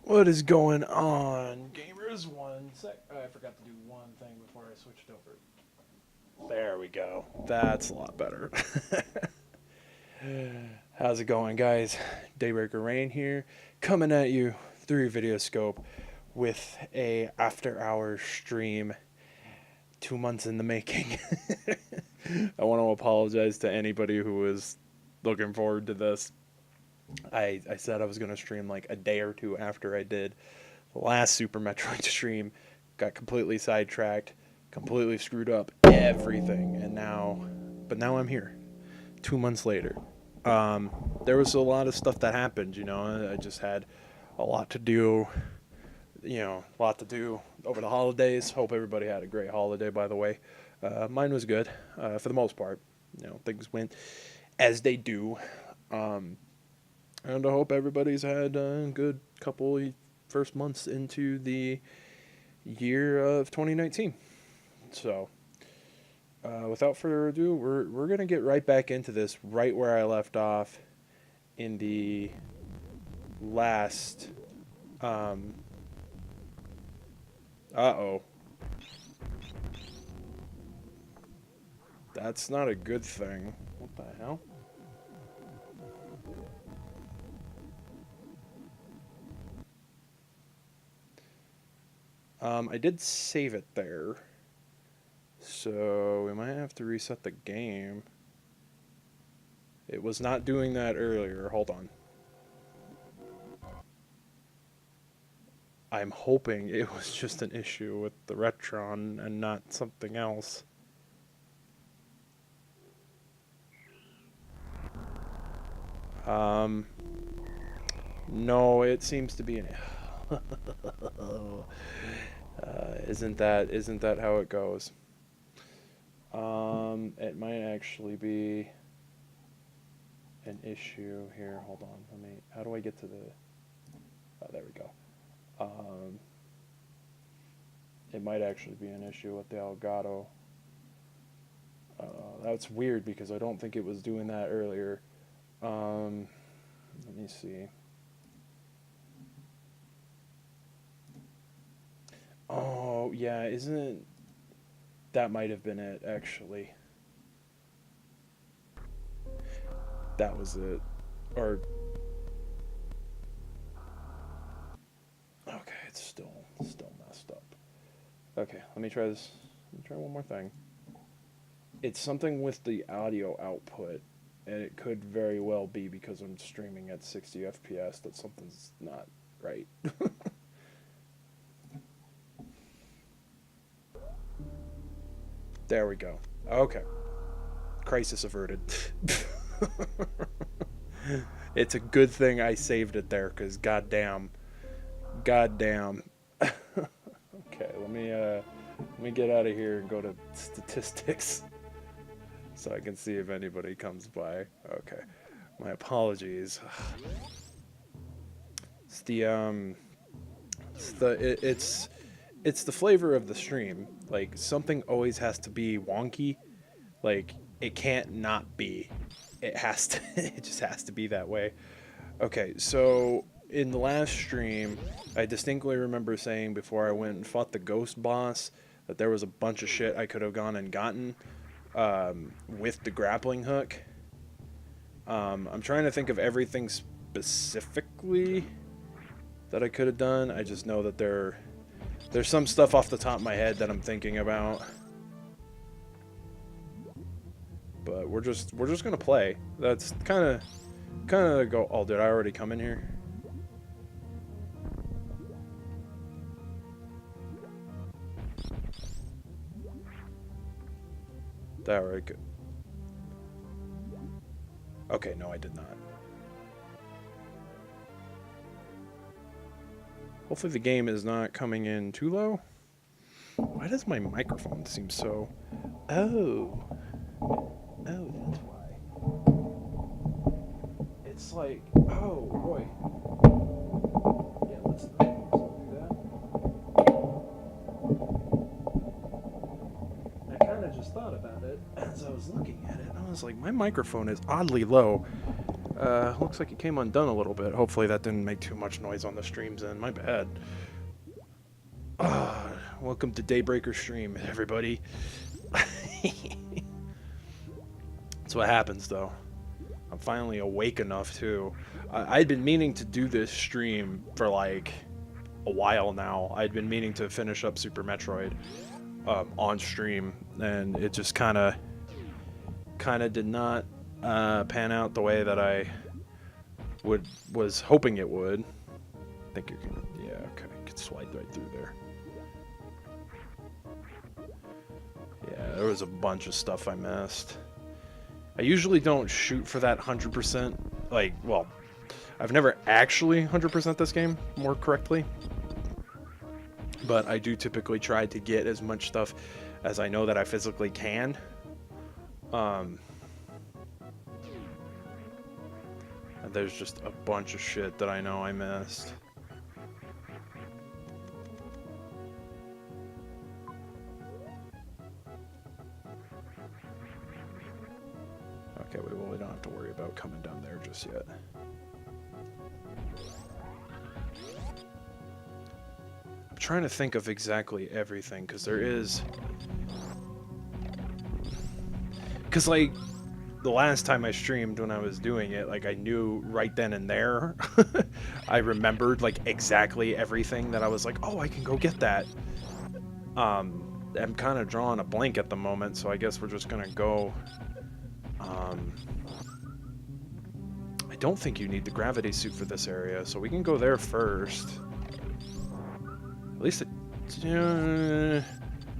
What is going on, gamers? One sec. Oh, I forgot to do one thing before I switched over. There we go. That's a lot better. How's it going, guys? Daybreaker Rein here, coming at you through your video scope with a after-hours stream. 2 months in the making. I want to apologize to anybody who was looking forward to this. I said I was going to stream like a day or two after I did the last Super Metroid stream. Got completely sidetracked, completely screwed up everything, and now I'm here 2 months later. There was a lot of stuff that happened, I just had a lot to do, over the holidays. Hope everybody had a great holiday, by the way. Mine was good, for the most part. Things went as they do. And I hope everybody's had a good couple first months into the year of 2019. So, without further ado, we're gonna get right back into this, right where I left off in the last. Uh-oh. That's not a good thing. What the hell? I did save it there, so we might have to reset the game. It was not doing that earlier. Hold on. I'm hoping it was just an issue with the Retron and not something else. No, it seems to be an... isn't that how it goes? It might actually be an issue here. Hold on. How do I get to the... Oh, there we go. It might actually be an issue with the Elgato. That's weird because I don't think it was doing that earlier. Let me see. Oh, yeah, that might have been it, actually. That was it. Or... Okay, it's still messed up. Okay, let me try this. Let me try one more thing. It's something with the audio output, and it could very well be because I'm streaming at 60 FPS that something's not right. There we go. Okay. Crisis averted. It's a good thing I saved it there, because goddamn. Okay, let me get out of here and go to statistics so I can see if anybody comes by. Okay. My apologies. It's the flavor of the stream. Like, something always has to be wonky. Like, it can't not be. It has to. It just has to be that way. Okay, so in the last stream, I distinctly remember saying before I went and fought the ghost boss that there was a bunch of shit I could have gone and gotten with the grappling hook. I'm trying to think of everything specifically that I could have done. I just know that there's some stuff off the top of my head that I'm thinking about. But we're just gonna play. That's kind of go. Oh, did I already come in here? That right? Good. Okay, no, I did not. Hopefully the game is not coming in too low. Why does my microphone seem so... Oh, that's why. It's like... Oh, boy. Yeah, let's not do that. I kind of just thought about it as I was looking at it. I was like, my microphone is oddly low. Looks like it came undone a little bit. Hopefully that didn't make too much noise on the streams then. My bad. Welcome to Daybreaker stream, everybody. That's what happens, though. I'm finally awake enough, too. I'd been meaning to do this stream for, like, a while now. I'd been meaning to finish up Super Metroid on stream, and it just kind of did not pan out the way that I was hoping it would. I think you can, yeah, okay, you can slide right through there. Yeah, there was a bunch of stuff I missed. I usually don't shoot for that 100%, like, well, I've never actually 100% this game more correctly, but I do typically try to get as much stuff as I know that I physically can. And there's just a bunch of shit that I know I missed. Okay, well, we don't have to worry about coming down there just yet. I'm trying to think of exactly everything, because there is... Because, like, the last time I streamed when I was doing it, like, I knew right then and there. I remembered, like, exactly everything that I was like, oh, I can go get that. I'm kind of drawing a blank at the moment, so I guess we're just gonna go... I don't think you need the gravity suit for this area, so we can go there first. At least it... I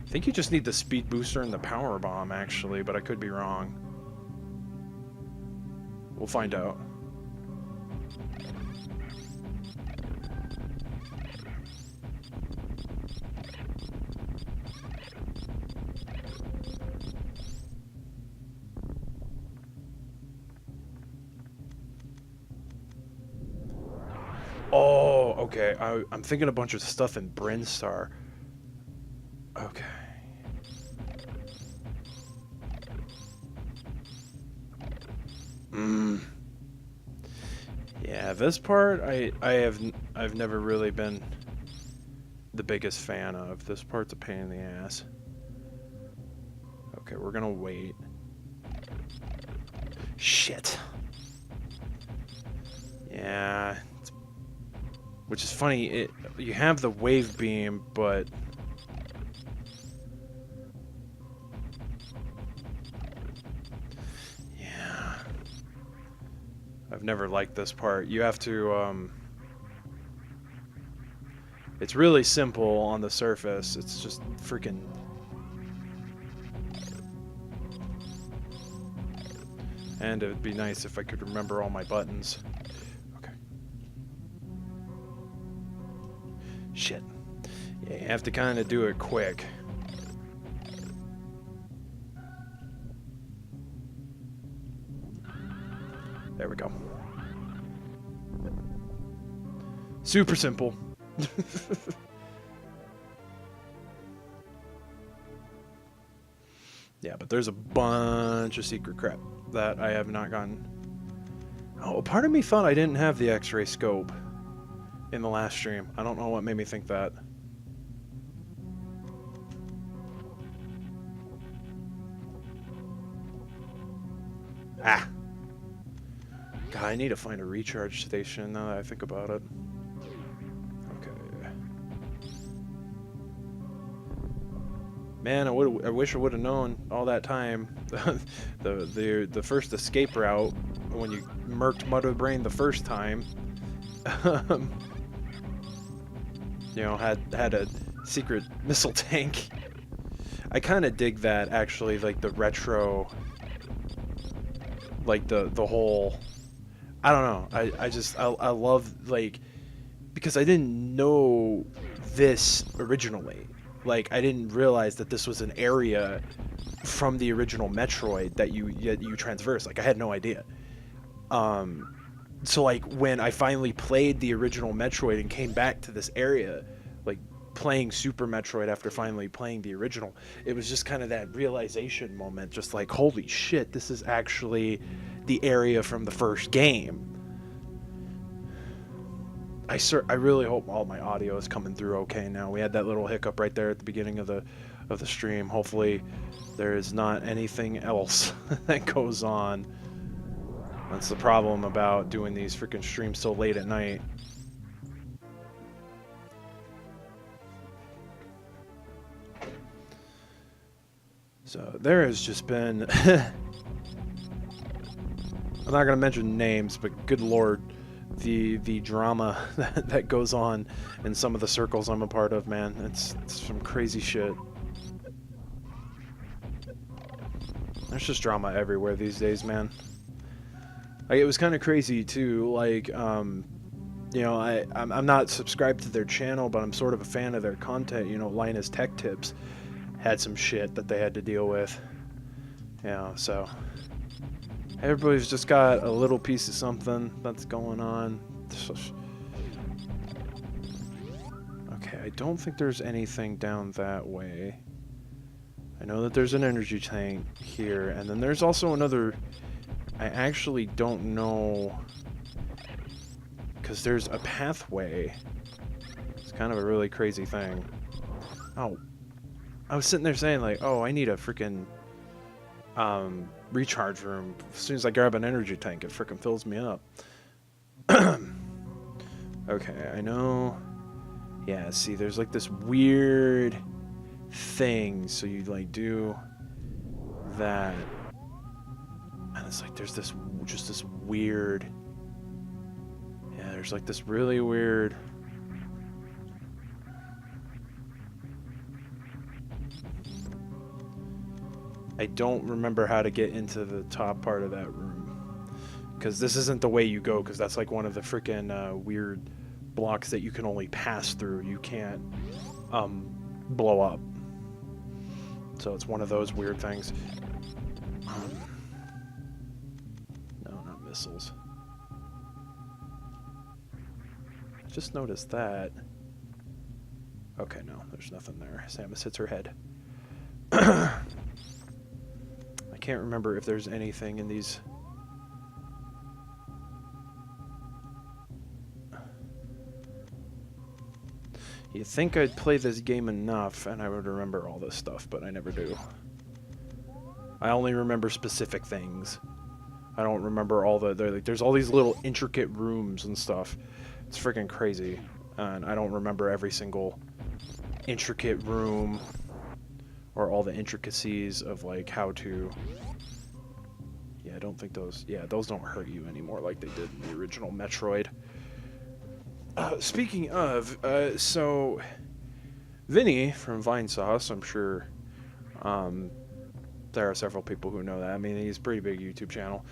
think you just need the speed booster and the power bomb, actually, but I could be wrong. We'll find out. Oh, okay. I'm thinking a bunch of stuff in Brinstar. Okay. Yeah, this part I've never really been the biggest fan of. This part's a pain in the ass. Okay, we're gonna wait. Shit. Yeah. Which is funny, you have the wave beam, but... Yeah. I've never liked this part. You have to, It's really simple on the surface. It's just freaking... And it would be nice if I could remember all my buttons. Shit. Yeah, you have to kind of do it quick. There we go. Super simple. Yeah, but there's a bunch of secret crap that I have not gotten. Oh, part of me thought I didn't have the X-ray scope in the last stream. I don't know what made me think that. Ah! God, I need to find a recharge station now that I think about it. Okay. Man, I wish I would have known all that time. the first escape route when you murked Mother Brain the first time. You know, had a secret missile tank. I kind of dig that, actually, like the retro, like the whole, I don't know, I love, like, because I didn't know this originally. Like, I didn't realize that this was an area from the original Metroid that you traverse. Like, I had no idea. So, like, when I finally played the original Metroid and came back to this area, like, playing Super Metroid after finally playing the original, it was just kind of that realization moment, just like, holy shit, this is actually the area from the first game. I really hope all my audio is coming through okay now. We had that little hiccup right there at the beginning of the stream. Hopefully there is not anything else that goes on. That's the problem about doing these freaking streams so late at night. So there has just been I'm not gonna mention names, but good lord, the drama that goes on in some of the circles I'm a part of, man. It's some crazy shit. There's just drama everywhere these days, man. Like, it was kind of crazy too. Like, you know, I'm not subscribed to their channel, but I'm sort of a fan of their content. You know, Linus Tech Tips had some shit that they had to deal with. You know, so everybody's just got a little piece of something that's going on. Okay, I don't think there's anything down that way. I know that there's an energy tank here, and then there's also another... I actually don't know, because there's a pathway. It's kind of a really crazy thing. Oh, I was sitting there saying, like, oh, I need a freaking recharge room. As soon as I grab an energy tank, it freaking fills me up. Okay, I know. Yeah, see, there's like this weird thing. So you like do that, and it's like there's this just this weird. Yeah, there's like this really weird. I don't remember how to get into the top part of that room, because this isn't the way you go, because that's like one of the freaking weird blocks that you can only pass through. You can't blow up. So it's one of those weird things. No, not missiles. I just noticed that. Okay, no, there's nothing there. Samus hits her head. I can't remember if there's anything in these. You'd think I'd play this game enough and I would remember all this stuff, but I never do. I only remember specific things. I don't remember all the like, there's all these little intricate rooms and stuff. It's freaking crazy. And I don't remember every single intricate room or all the intricacies of like how to. Yeah, I don't think those, yeah, those don't hurt you anymore like they did in the original Metroid. Speaking of, so Vinny from Vine Sauce, I'm sure there are several people who know that. I mean, he's a pretty big YouTube channel.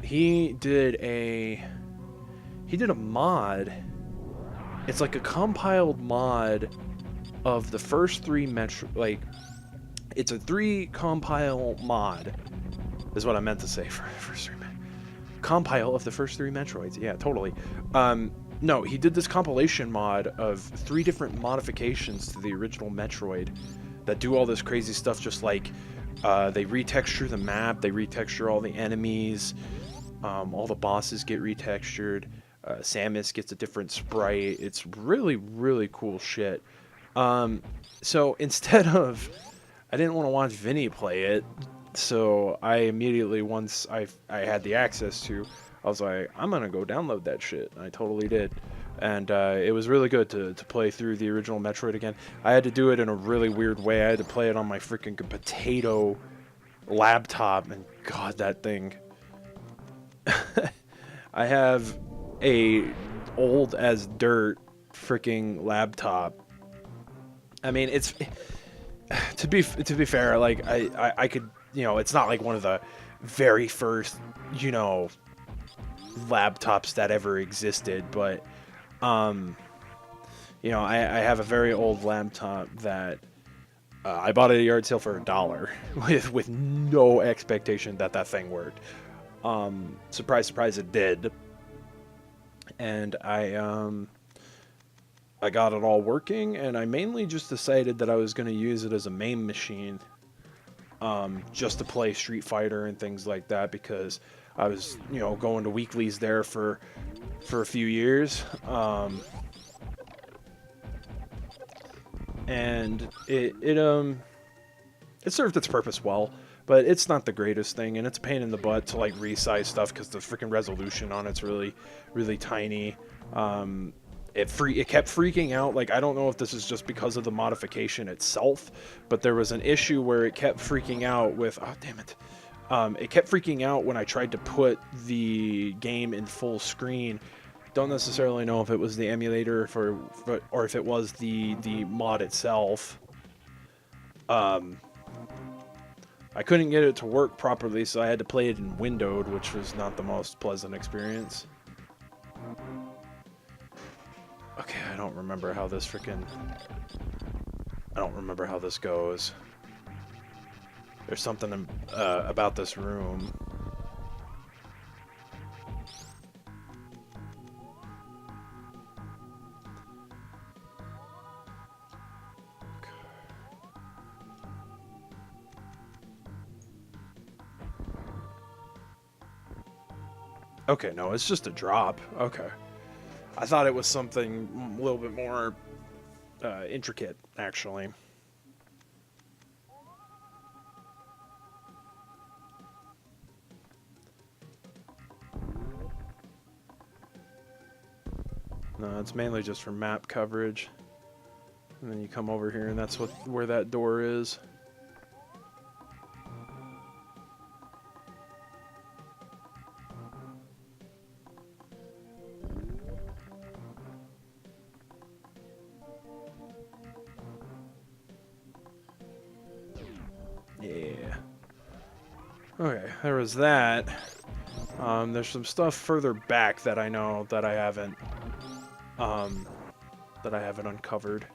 He did a mod. It's like a compiled mod of the first three Metro, like it's a 3 compile mod is what I meant to say for first 3 compile of the first 3 Metroids. Yeah, totally. No, he did this compilation mod of 3 different modifications to the original Metroid that do all this crazy stuff, just like they retexture the map, they retexture all the enemies, all the bosses get retextured, Samus gets a different sprite. It's really, really cool shit. So instead of, I didn't want to watch Vinny play it, so I immediately, once I had the access to, I was like, I'm gonna go download that shit. And I totally did. And it was really good to play through the original Metroid again. I had to do it in a really weird way. I had to play it on my freaking potato laptop, and god, that thing. I have a old as dirt freaking laptop. I mean, it's to be fair, like I could, you know, it's not like one of the very first, you know, laptops that ever existed, but you know, I have a very old laptop that I bought at a yard sale for $1 with no expectation that that thing worked. Surprise, surprise, it did. And I I got it all working, and I mainly just decided that I was going to use it as a main machine, just to play Street Fighter and things like that, because I was, you know, going to weeklies there for a few years, and it served its purpose well. But it's not the greatest thing, and it's a pain in the butt to like resize stuff because the freaking resolution on it's really, really tiny. It kept freaking out. Like, I don't know if this is just because of the modification itself, but there was an issue where it kept freaking out with, oh damn it, it kept freaking out when I tried to put the game in full screen. Don't necessarily know if it was the emulator or if it was the mod itself. I couldn't get it to work properly, so I had to play it in windowed, which was not the most pleasant experience. Okay, I don't remember how this goes. There's something about this room. Okay, no, it's just a drop. Okay. I thought it was something a little bit more intricate, actually. No, it's mainly just for map coverage. And then you come over here, and that's where that door is. Yeah. Okay, there was that. There's some stuff further back that I know that I haven't uncovered.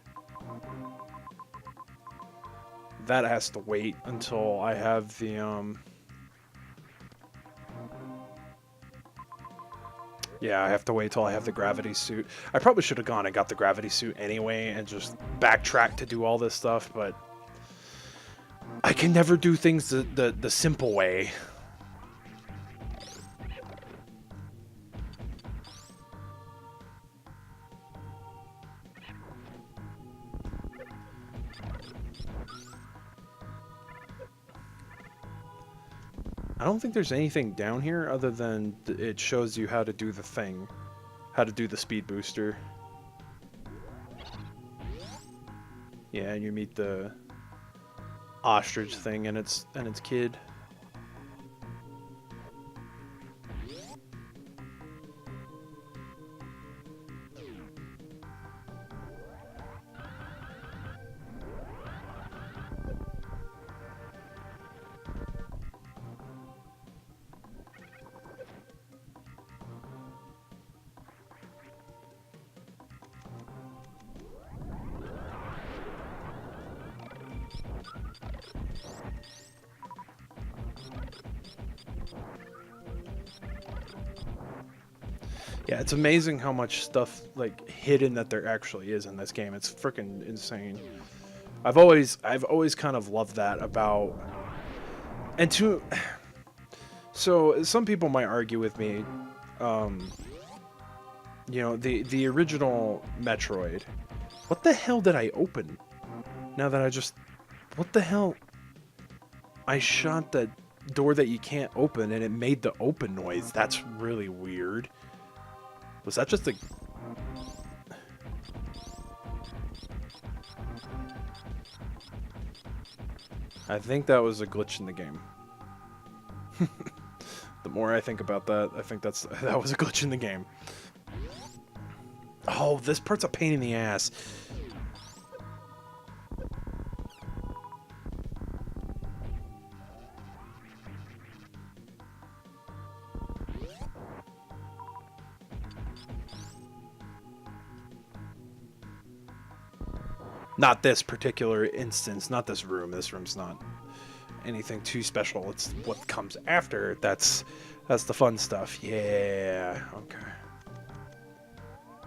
That has to wait until I have the yeah, I have to wait till I have the gravity suit. I probably should have gone and got the gravity suit anyway and just backtrack to do all this stuff, but I can never do things the simple way. I don't think there's anything down here other than it shows you how to do the thing. How to do the speed booster. Yeah, and you meet the ostrich thing and its kid. Yeah, it's amazing how much stuff like hidden that there actually is in this game. It's freaking insane. I've always kind of loved that about, and so some people might argue with me, you know, the original Metroid. What the hell did I open? Now that what the hell? I shot the door that you can't open and it made the open noise. That's really weird. Was that just a... I think that was a glitch in the game. The more I think about that, I think that was a glitch in the game. Oh, this part's a pain in the ass. Not this particular instance, not this room. This room's not anything too special. It's what comes after. That's the fun stuff. Yeah, okay.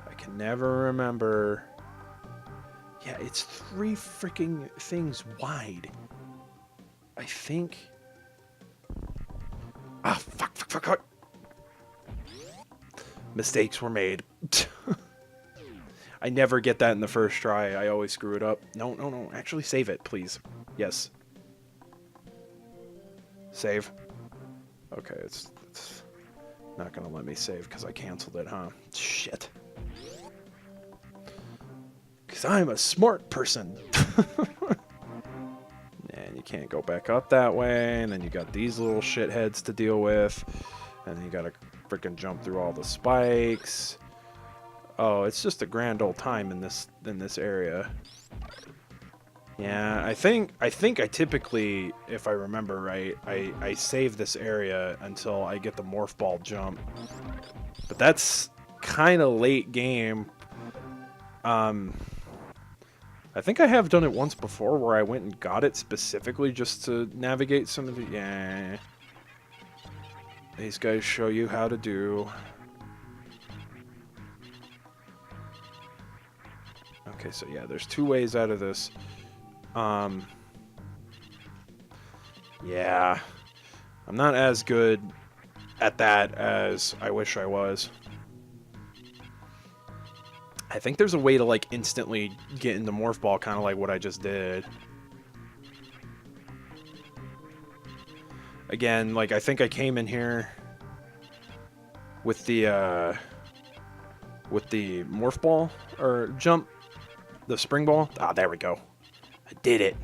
I can never remember Yeah, it's 3 freaking things wide. I think... Ah, fuck. Mistakes were made. I never get that in the first try. I always screw it up. No. Actually, save it, please. Yes. Save. Okay, it's not gonna let me save because I canceled it, huh? Shit. Because I'm a smart person. And you can't go back up that way, and then you got these little shitheads to deal with, and then you gotta freaking jump through all the spikes. Oh, it's just a grand old time in this area. Yeah, I think I typically, if I remember right, I save this area until I get the morph ball jump. But that's kind of late game. I think I have done it once before where I went and got it specifically just to navigate some of the... Yeah. These guys show you how to do. Okay, so yeah, there's 2 ways out of this. Yeah. I'm not as good at that as I wish I was. I think there's a way to, like, instantly get into Morph Ball, kind of like what I just did. Again, like, I think I came in here with the Morph Ball, or jump, the Spring Ball. Ah, there we go. I did it.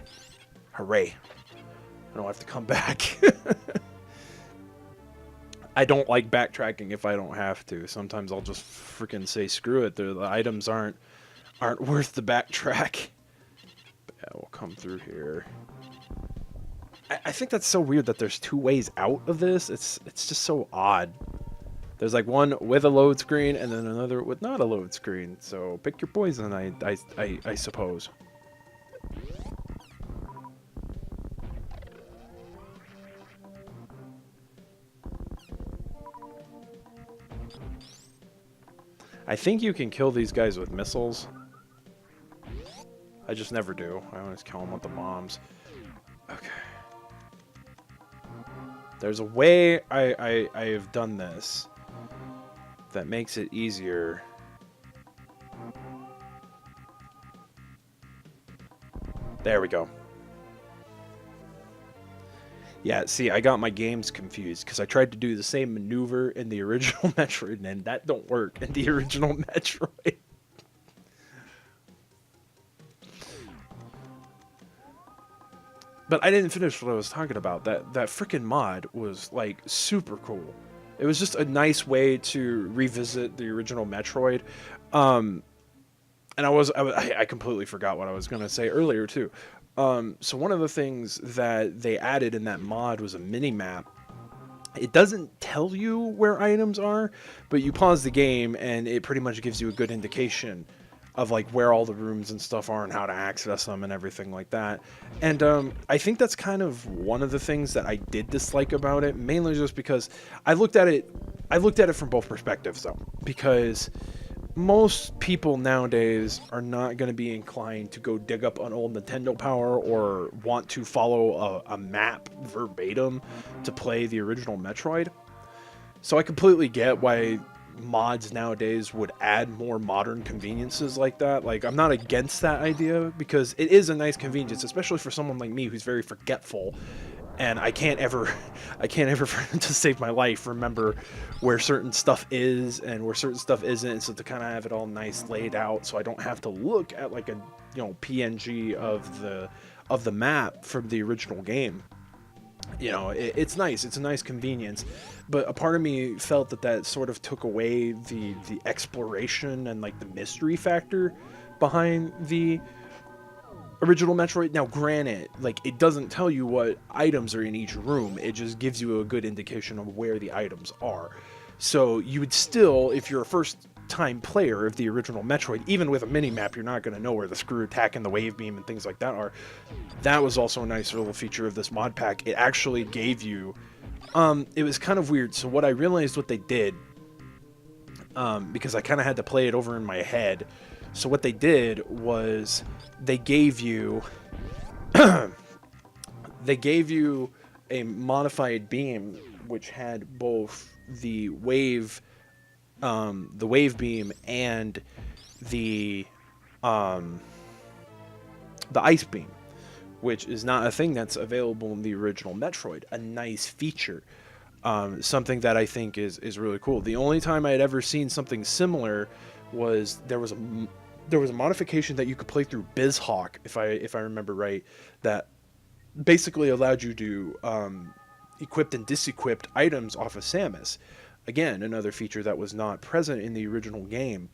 Hooray. I don't have to come back. I don't like backtracking if I don't have to. Sometimes I'll just freaking say screw it. The items aren't worth the backtrack. But yeah, we'll come through here. I think that's so weird that there's 2 ways out of this. It's just so odd. There's like one with a load screen and then another with not a load screen. So pick your poison, I suppose. I think you can kill these guys with missiles. I just never do. I always kill them with the bombs. Okay. There's a way I have done this that makes it easier. There we go. Yeah, see, I got my games confused because I tried to do the same maneuver in the original Metroid, and that don't work in the original Metroid. But I didn't finish what I was talking about. That freaking mod was, like, super cool. It was just a nice way to revisit the original Metroid. And I completely forgot what I was going to say earlier, too. So one of the things that they added in that mod was a mini-map. It doesn't tell you where items are, but you pause the game and it pretty much gives you a good indication of like where all the rooms and stuff are and how to access them and everything like that. And I think that's kind of one of the things that I did dislike about it, mainly just because I looked at it from both perspectives though, because most people nowadays are not going to be inclined to go dig up an old Nintendo Power or want to follow a map verbatim to play the original Metroid. So I completely get why mods nowadays would add more modern conveniences like that. Like, I'm not against that idea because it is a nice convenience, especially for someone like me who's very forgetful. And I can't ever, to save my life, remember where certain stuff is and where certain stuff isn't. So to kind of have it all nice laid out, so I don't have to look at like a PNG of the map from the original game. It's nice. It's a nice convenience, but a part of me felt that sort of took away the exploration and like the mystery factor behind the original Metroid. Now, granted, like, it doesn't tell you what items are in each room. It just gives you a good indication of where the items are. So you would still, if you're a first-time player of the original Metroid, even with a mini-map, you're not going to know where the screw attack and the wave beam and things like that are. That was also a nice little feature of this mod pack. It actually gave you... it was kind of weird. So what I realized what they did, because I kind of had to play it over in my head, So what they did was they gave you they gave you a modified beam which had both the wave beam and the ice beam, which is not a thing that's available in the original Metroid. A nice feature, something that I think is really cool. The only time I had ever seen something similar was there was a modification that you could play through BizHawk, if I remember right, that basically allowed you to equipped and disequipped items off of Samus. Again, another feature that was not present in the original game.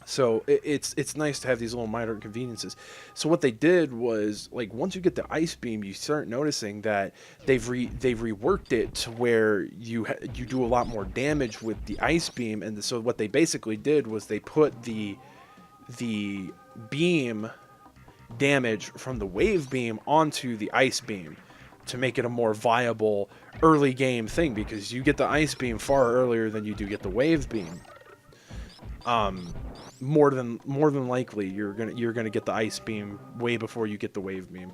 So it's nice to have these little minor inconveniences. So what they did was, like, once you get the ice beam, you start noticing that they've reworked it to where you do a lot more damage with the ice beam. And so what they basically did was they put the beam damage from the wave beam onto the ice beam to make it a more viable early game thing, because you get the ice beam far earlier than you do get the wave beam. More than likely you're gonna get the ice beam way before you get the wave beam.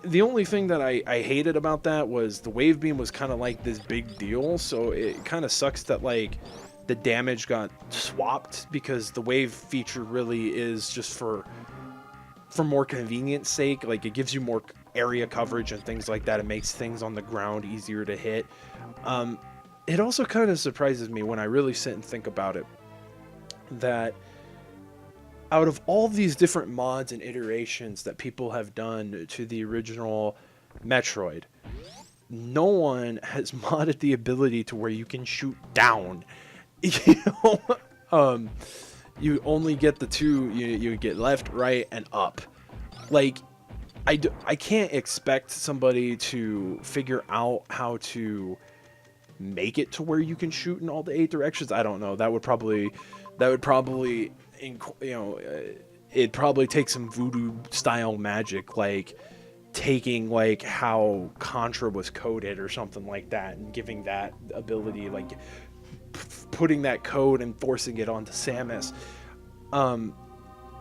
The only thing that I hated about that was the wave beam was kind of like this big deal, so it kind of sucks that, like, the damage got swapped, because the wave feature really is just for more convenience sake. Like, it gives you more area coverage and things like that. It makes things on the ground easier to hit. It also kind of surprises me when I really sit and think about it, that out of all these different mods and iterations that people have done to the original Metroid, no one has modded the ability to where you can shoot down. You know, you only get the two. You get left, right, and up. Like, I can't expect somebody to figure out how to make it to where you can shoot in all the 8 directions. I don't know. That would probably it'd probably take some voodoo style magic, like taking, like, how Contra was coded or something like that, and giving that ability, like putting that code and forcing it onto Samus.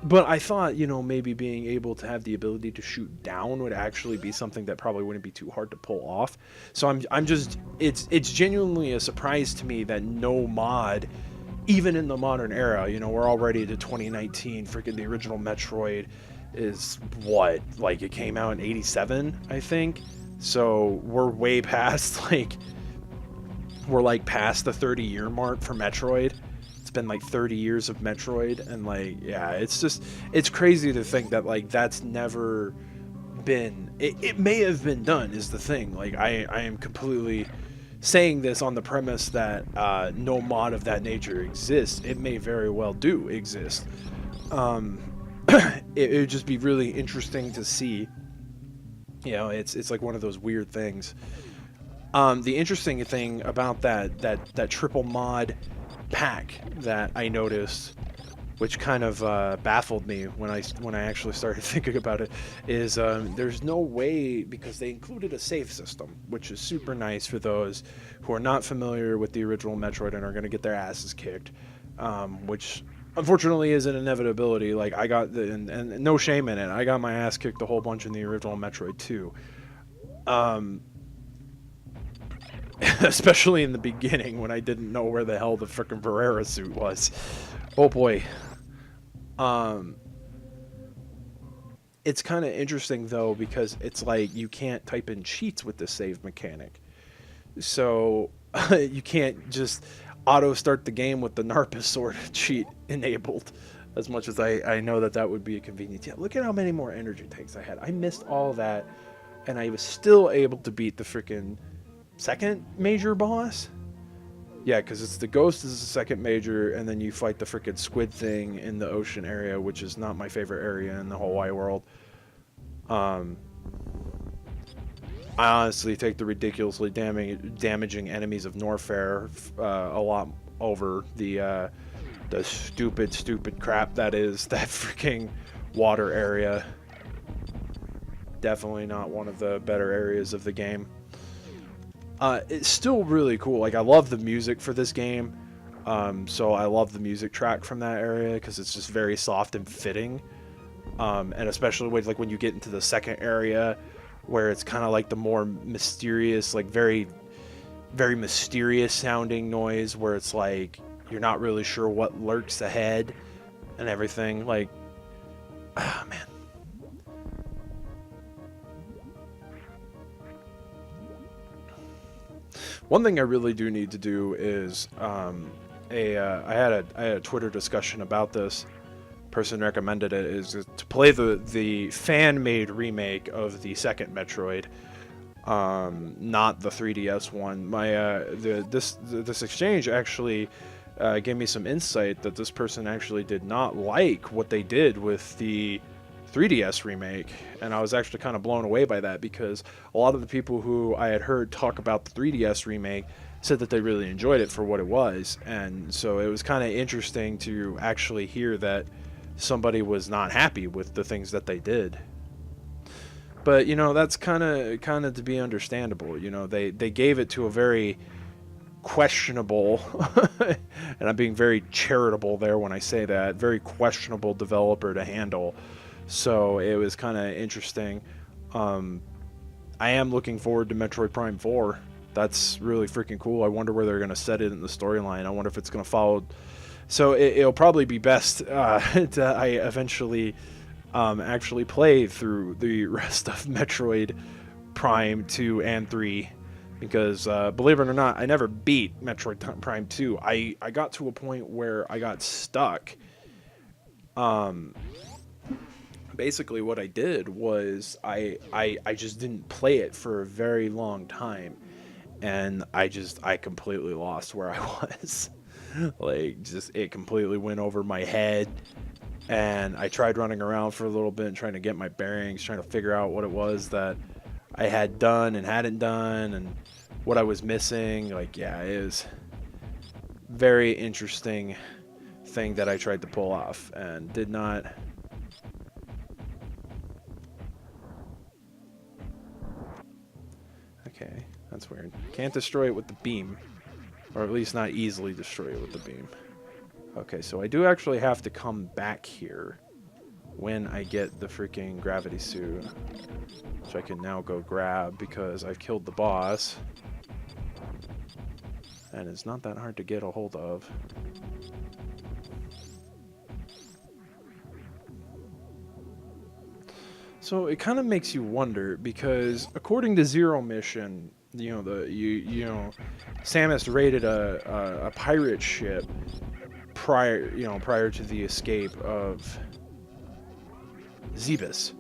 But I thought, maybe being able to have the ability to shoot down would actually be something that probably wouldn't be too hard to pull off. So I'm just, it's genuinely a surprise to me that no mod, even in the modern era, we're already to 2019, freaking the original Metroid is what, like, it came out in 87, I think. So we're way past, we're past the 30-year mark for Metroid. It's been like 30 years of Metroid, and, like, yeah, it's crazy to think that, like, that's never been, it may have been done, is the thing. Like, I am completely saying this on the premise that no mod of that nature exists. It may very well do exist. It would just be really interesting to see. It's like one of those weird things. The interesting thing about that triple mod pack that I noticed, which kind of baffled me when I actually started thinking about it, is there's no way, because they included a save system, which is super nice for those who are not familiar with the original Metroid and are going to get their asses kicked, which unfortunately is an inevitability. Like, I got and no shame in it, I got my ass kicked a whole bunch in the original Metroid too. Especially in the beginning when I didn't know where the hell the frickin' Barrera suit was. Oh boy. It's kind of interesting though, because it's like you can't type in cheats with the save mechanic. So you can't just auto start the game with the Narpus sword cheat enabled. As much as I know that would be a convenience. Yeah, look at how many more energy tanks I had. I missed all that, and I was still able to beat the frickin' second major boss. Yeah, because it's the ghost is the second major, and then you fight the frickin' squid thing in the ocean area, which is not my favorite area in the whole wide world. I honestly take the ridiculously damaging enemies of Norfair a lot over the stupid crap that is that freaking water area. Definitely not one of the better areas of the game. It's still really cool. Like, I love the music for this game. So I love the music track from that area because it's just very soft and fitting. And especially with like when you get into the second area, where it's kind of like the more mysterious, like very, very mysterious sounding noise, where it's like you're not really sure what lurks ahead and everything. Like, ah, man. One thing I really do need to do is I had a Twitter discussion about this. Person recommended it is to play the fan made remake of the second Metroid, not the 3DS one. This exchange actually gave me some insight that this person actually did not like what they did with the 3DS remake, and I was actually kind of blown away by that, because a lot of the people who I had heard talk about the 3DS remake said that they really enjoyed it for what it was, and so it was kind of interesting to actually hear that somebody was not happy with the things that they did. But you know, that's kind of to be understandable. You know, they gave it to a very questionable and I'm being very charitable there when I say that, very questionable developer to handle. So it was kind of interesting. I am looking forward to Metroid Prime 4. That's really freaking cool. I wonder where they're going to set it in the storyline. I wonder if it's going to follow. So it'll probably be best that I eventually actually play through the rest of Metroid Prime 2 and 3. Because, believe it or not, I never beat Metroid Prime 2. I got to a point where I got stuck. Basically what I did was I just didn't play it for a very long time, and I completely lost where I was. Like, just it completely went over my head, and I tried running around for a little bit and trying to get my bearings, trying to figure out what it was that I had done and hadn't done and what I was missing. Like, yeah, it was very interesting thing that I tried to pull off and did not. Okay, that's weird. Can't destroy it with the beam. Or at least not easily destroy it with the beam. Okay, so I do actually have to come back here when I get the freaking gravity suit, which I can now go grab because I've killed the boss. And it's not that hard to get a hold of. So it kind of makes you wonder, because according to Zero Mission, you know, Samus raided a pirate ship prior to the escape of Zebus.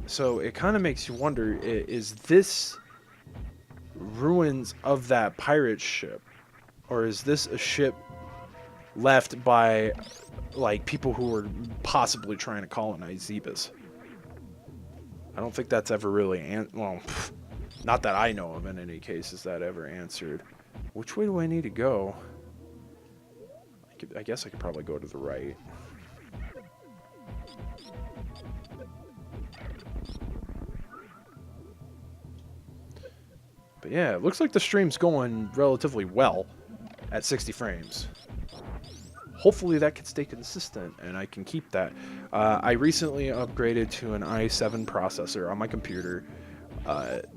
So it kind of makes you wonder, is this ruins of that pirate ship, or is this a ship left by like people who were possibly trying to colonize Zebus? I don't think that's ever really well, not that I know of in any case is that ever answered. Which way do I need to go? I guess I could probably go to the right. But yeah, it looks like the stream's going relatively well at 60 frames. Hopefully that can stay consistent and I can keep that. I recently upgraded to an i7 processor on my computer.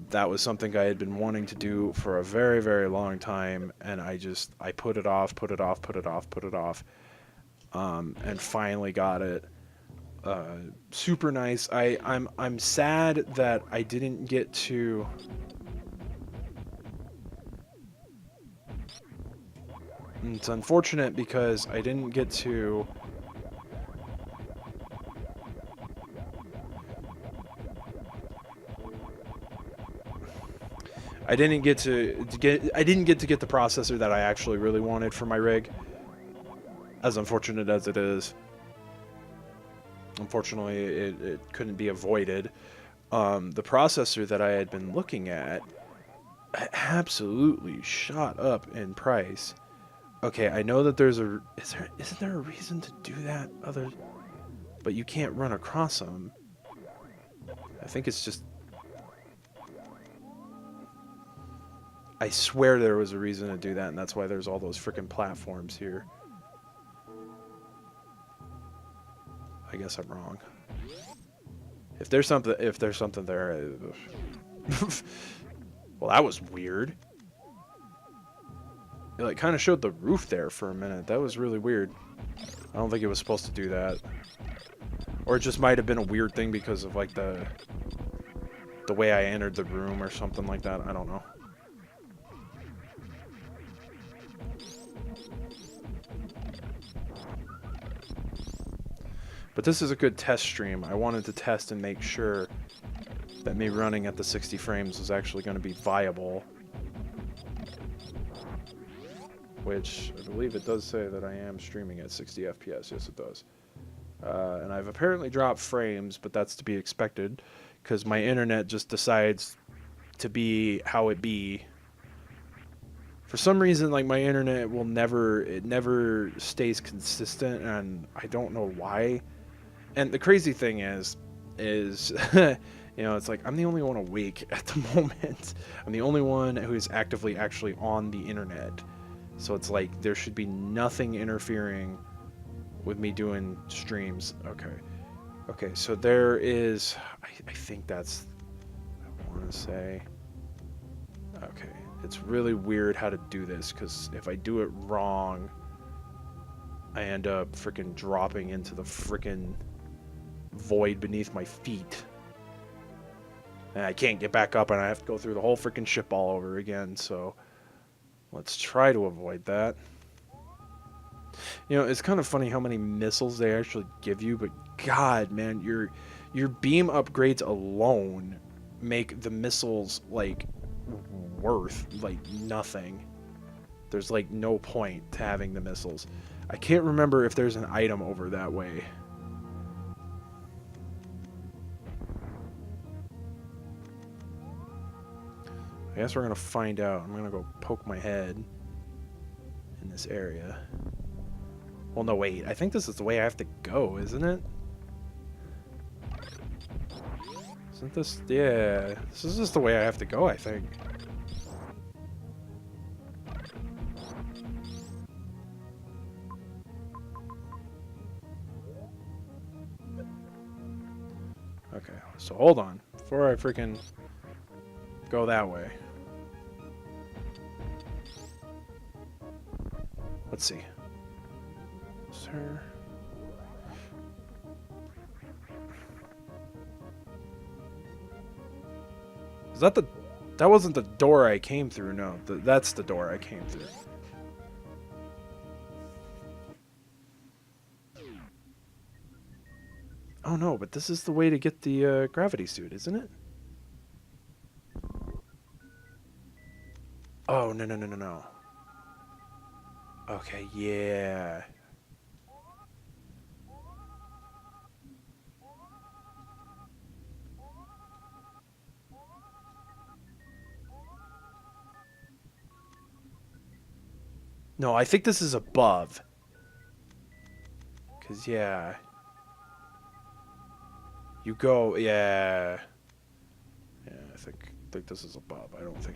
That was something I had been wanting to do for a very, very long time, and I put it off, and finally got it. Super nice. I'm sad that I didn't get to. It's unfortunate because I didn't get to. I didn't get to get the processor that I actually really wanted for my rig. As unfortunate as it is. Unfortunately, it couldn't be avoided. The processor that I had been looking at absolutely shot up in price. Okay, I know that isn't there a reason to do that but you can't run across them. I think it's just I swear there was a reason to do that, and that's why there's all those freaking platforms here. I guess I'm wrong. If there's something there, well, that was weird. It like kind of showed the roof there for a minute. That was really weird. I don't think it was supposed to do that, or it just might have been a weird thing because of like the way I entered the room or something like that. I don't know. But this is a good test stream. I wanted to test and make sure that me running at the 60 frames was actually going to be viable. Which, I believe it does say that I am streaming at 60 FPS. Yes, it does. And I've apparently dropped frames, but that's to be expected, because my internet just decides to be how it be. For some reason, like, my internet will never stays consistent, and I don't know why. And the crazy thing is you know, it's like I'm the only one awake at the moment. I'm the only one who is actively actually on the internet. So it's like there should be nothing interfering with me doing streams. Okay, so there is, I think that's, I want to say, okay, it's really weird how to do this, because if I do it wrong, I end up freaking dropping into the freaking void beneath my feet. And I can't get back up, and I have to go through the whole freaking ship all over again, so let's try to avoid that. You know, it's kind of funny how many missiles they actually give you, but God, man, your beam upgrades alone make the missiles, like, worth, like, nothing. There's, like, no point to having the missiles. I can't remember if there's an item over that way. I guess we're gonna find out. I'm gonna go poke my head in this area. Well, no, wait. I think this is the way I have to go, isn't it? Isn't this... Yeah. This is just the way I have to go, I think. Okay, so hold on. Before I freaking go that way. Let's see. Sir. Is that the... That wasn't the door I came through, no. That's the door I came through. Oh no, but this is the way to get the gravity suit, isn't it? Oh, no. Okay, yeah. No, I think this is above. 'Cause, yeah. You go, yeah. Yeah, I think this is above. I don't think...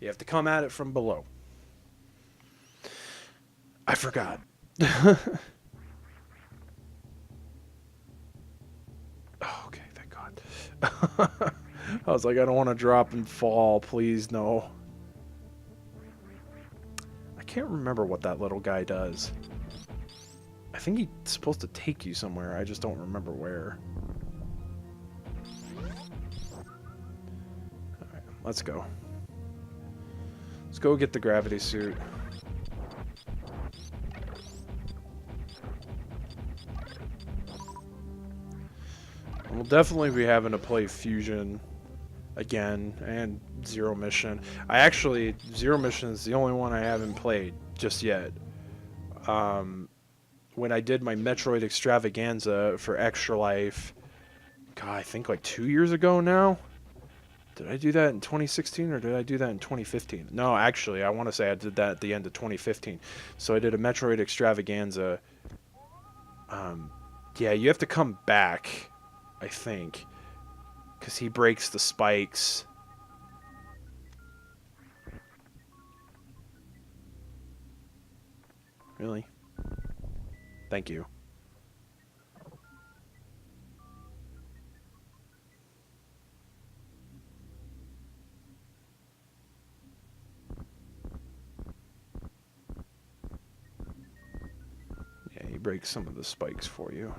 You have to come at it from below. I forgot. Oh, okay, thank God. I was like, I don't want to drop and fall. Please, no. I can't remember what that little guy does. I think he's supposed to take you somewhere. I just don't remember where. Alright, let's go. Let's go get the gravity suit. We'll definitely be having to play Fusion again, and Zero Mission. Zero Mission is the only one I haven't played just yet. When I did my Metroid extravaganza for Extra Life, God, I think like 2 years ago now. Did I do that in 2016 or did I do that in 2015? No, actually, I want to say I did that at the end of 2015. So I did a Metroid extravaganza. Yeah, you have to come back, I think, because he breaks the spikes. Really? Thank you. Yeah, he breaks some of the spikes for you.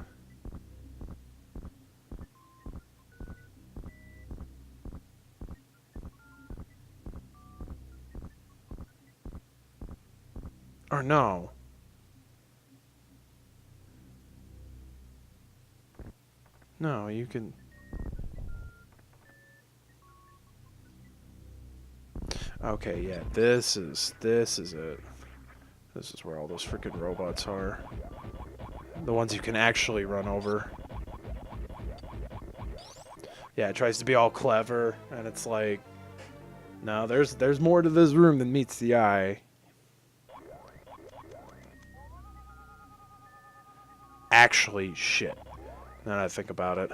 Or no. No, you can... Okay, yeah, this is it. This is where all those freaking robots are. The ones you can actually run over. Yeah, it tries to be all clever, and it's like, no, there's more to this room than meets the eye. Actually, shit. Now that I think about it.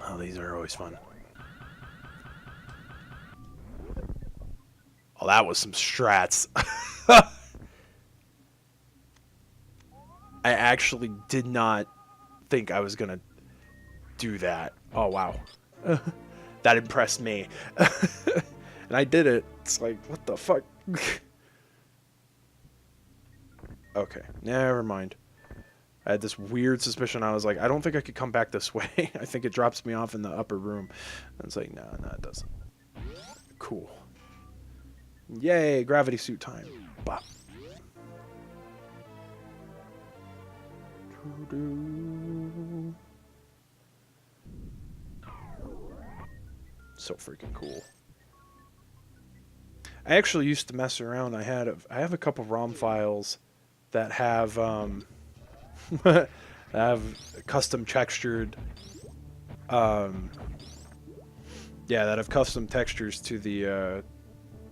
Oh, these are always fun. Oh, that was some strats. I actually did not think I was gonna do that. Oh, wow. That impressed me. And I did it. It's like, what the fuck? Okay, never mind. I had this weird suspicion. I was like, I don't think I could come back this way. I think it drops me off in the upper room. And it's like, no, it doesn't. Cool. Yay, gravity suit time. Bop. So freaking cool. I actually used to mess around. I have a couple ROM files that have have custom textured that have custom textures to the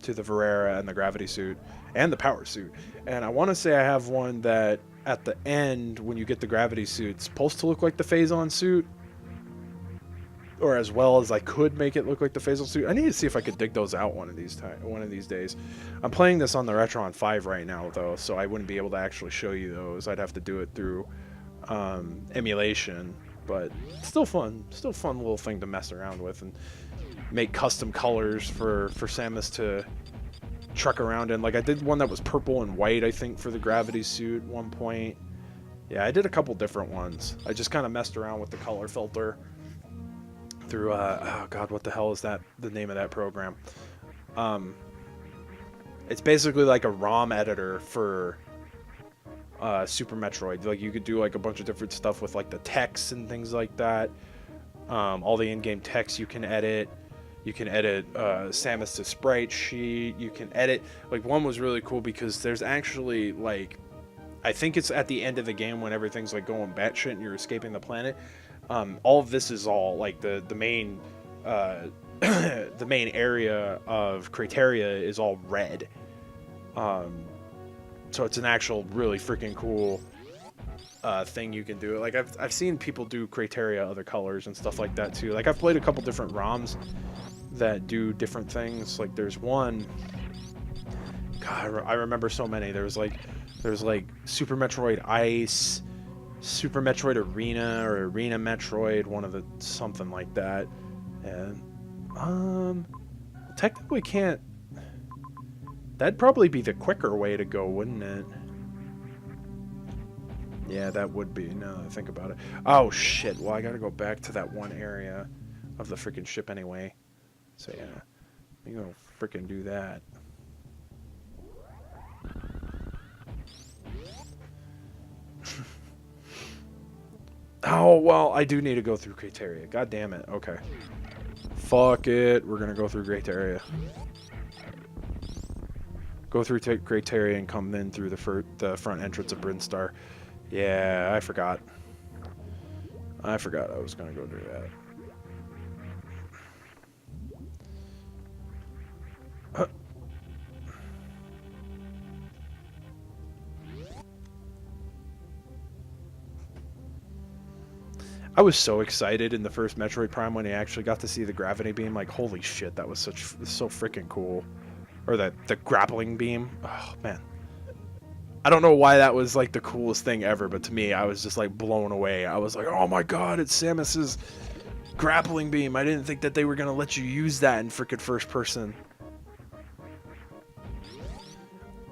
Varera and the gravity suit and the power suit. And I want to say I have one that at the end when you get the gravity suit, it's supposed to look like the Phazon suit, or as well as I could make it look like the Phazon suit. I need to see if I could dig those out one of these days. I'm playing this on the Retron 5 right now though, so I wouldn't be able to actually show you those. I'd have to do it through emulation, but still fun little thing to mess around with and make custom colors for Samus to truck around in. Like I did one that was purple and white, I think, for the gravity suit at one point. Yeah, I did a couple different ones. I just kind of messed around with the color filter through oh god, what the hell is that, the name of that program? It's basically like a ROM editor for Super Metroid. Like you could do like a bunch of different stuff with like the text and things like that. All the in-game text you can edit. You can edit Samus' sprite sheet. You can edit, like one was really cool because there's actually like, I think it's at the end of the game when everything's like going batshit and you're escaping the planet. All of this is all like the main the main area of Crateria is all red. So it's an actual really freaking cool thing you can do. Like I've seen people do Crateria other colors and stuff like that too. Like I've played a couple different ROMs that do different things. Like there's one, God, I remember so many. There's like Super Metroid Ice, Super Metroid Arena, or Arena Metroid, one of the something like that. And technically can't. That'd probably be the quicker way to go, wouldn't it? Yeah, that would be, now that I think about it. Oh shit, well I gotta go back to that one area of the freaking ship anyway. So yeah, I'm gonna freaking do that. Oh, well, I do need to go through Crateria. God damn it. Okay. Fuck it. We're gonna go through Crateria. Go through Crateria and come in through the front entrance of Brinstar. Yeah, I forgot. I was gonna go do that. I was so excited in the first Metroid Prime when I actually got to see the gravity beam. Like, holy shit, that was so freaking cool. Or the grappling beam. Oh man, I don't know why that was like the coolest thing ever, but to me, I was just like blown away. I was like, oh my god, it's Samus's grappling beam. I didn't think that they were gonna let you use that in freaking first person.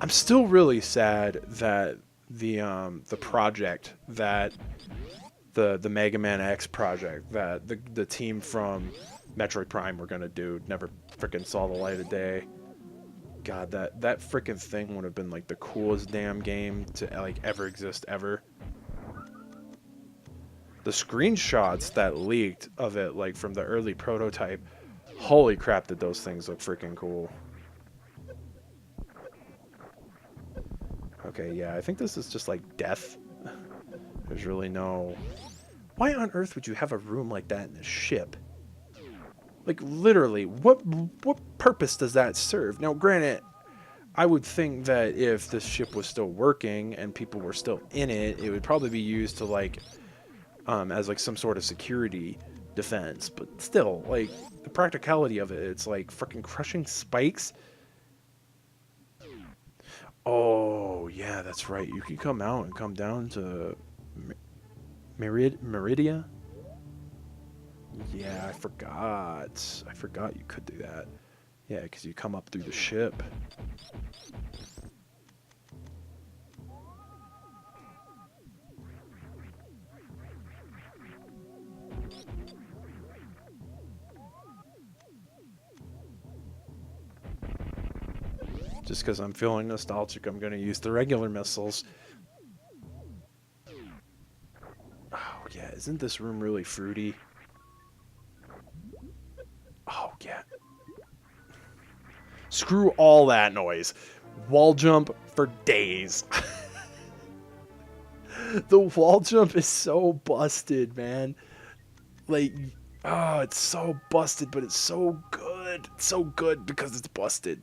I'm still really sad that the project that the Mega Man X project that the team from Metroid Prime were gonna do never freaking saw the light of day. God, that freaking thing would have been like the coolest damn game to like ever exist ever. The screenshots that leaked of it, like from the early prototype, holy crap, did those things look freaking cool. Okay, yeah, I think this is just like death. There's really no... Why on earth would you have a room like that in a ship? Like, literally, what purpose does that serve? Now, granted, I would think that if this ship was still working and people were still in it, it would probably be used to, like, as, like, some sort of security defense. But still, like, the practicality of it, it's like freaking crushing spikes. Oh, yeah, that's right. You can come out and come down to Meridia? Yeah, I forgot. I forgot you could do that. Yeah, because you come up through the ship. Just because I'm feeling nostalgic, I'm going to use the regular missiles. Oh, yeah, isn't this room really fruity? Oh, yeah. Screw all that noise. Wall jump for days. The wall jump is so busted, man. Like, oh, it's so busted, but it's so good. It's so good because it's busted.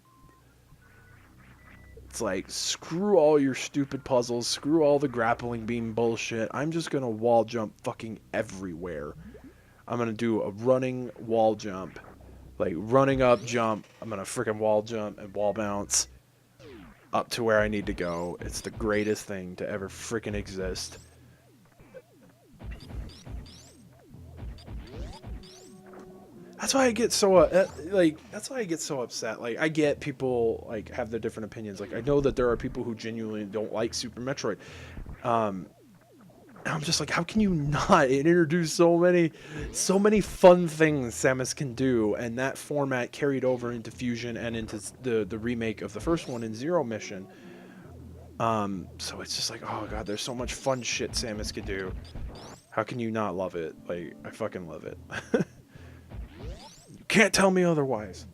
It's like, screw all your stupid puzzles. Screw all the grappling beam bullshit. I'm just going to wall jump fucking everywhere. I'm going to do a running wall jump. Like, running up, jump. I'm going to freaking wall jump and wall bounce up to where I need to go. It's the greatest thing to ever freaking exist. That's why I get so, that's why I get so upset. Like, I get people, like, have their different opinions. Like, I know that there are people who genuinely don't like Super Metroid. And I'm just like, how can you not? It introduced so many fun things Samus can do, and that format carried over into Fusion and into the remake of the first one in Zero Mission. So it's just like, oh god, there's so much fun shit Samus could do. How can you not love it? Like, I fucking love it. You can't tell me otherwise.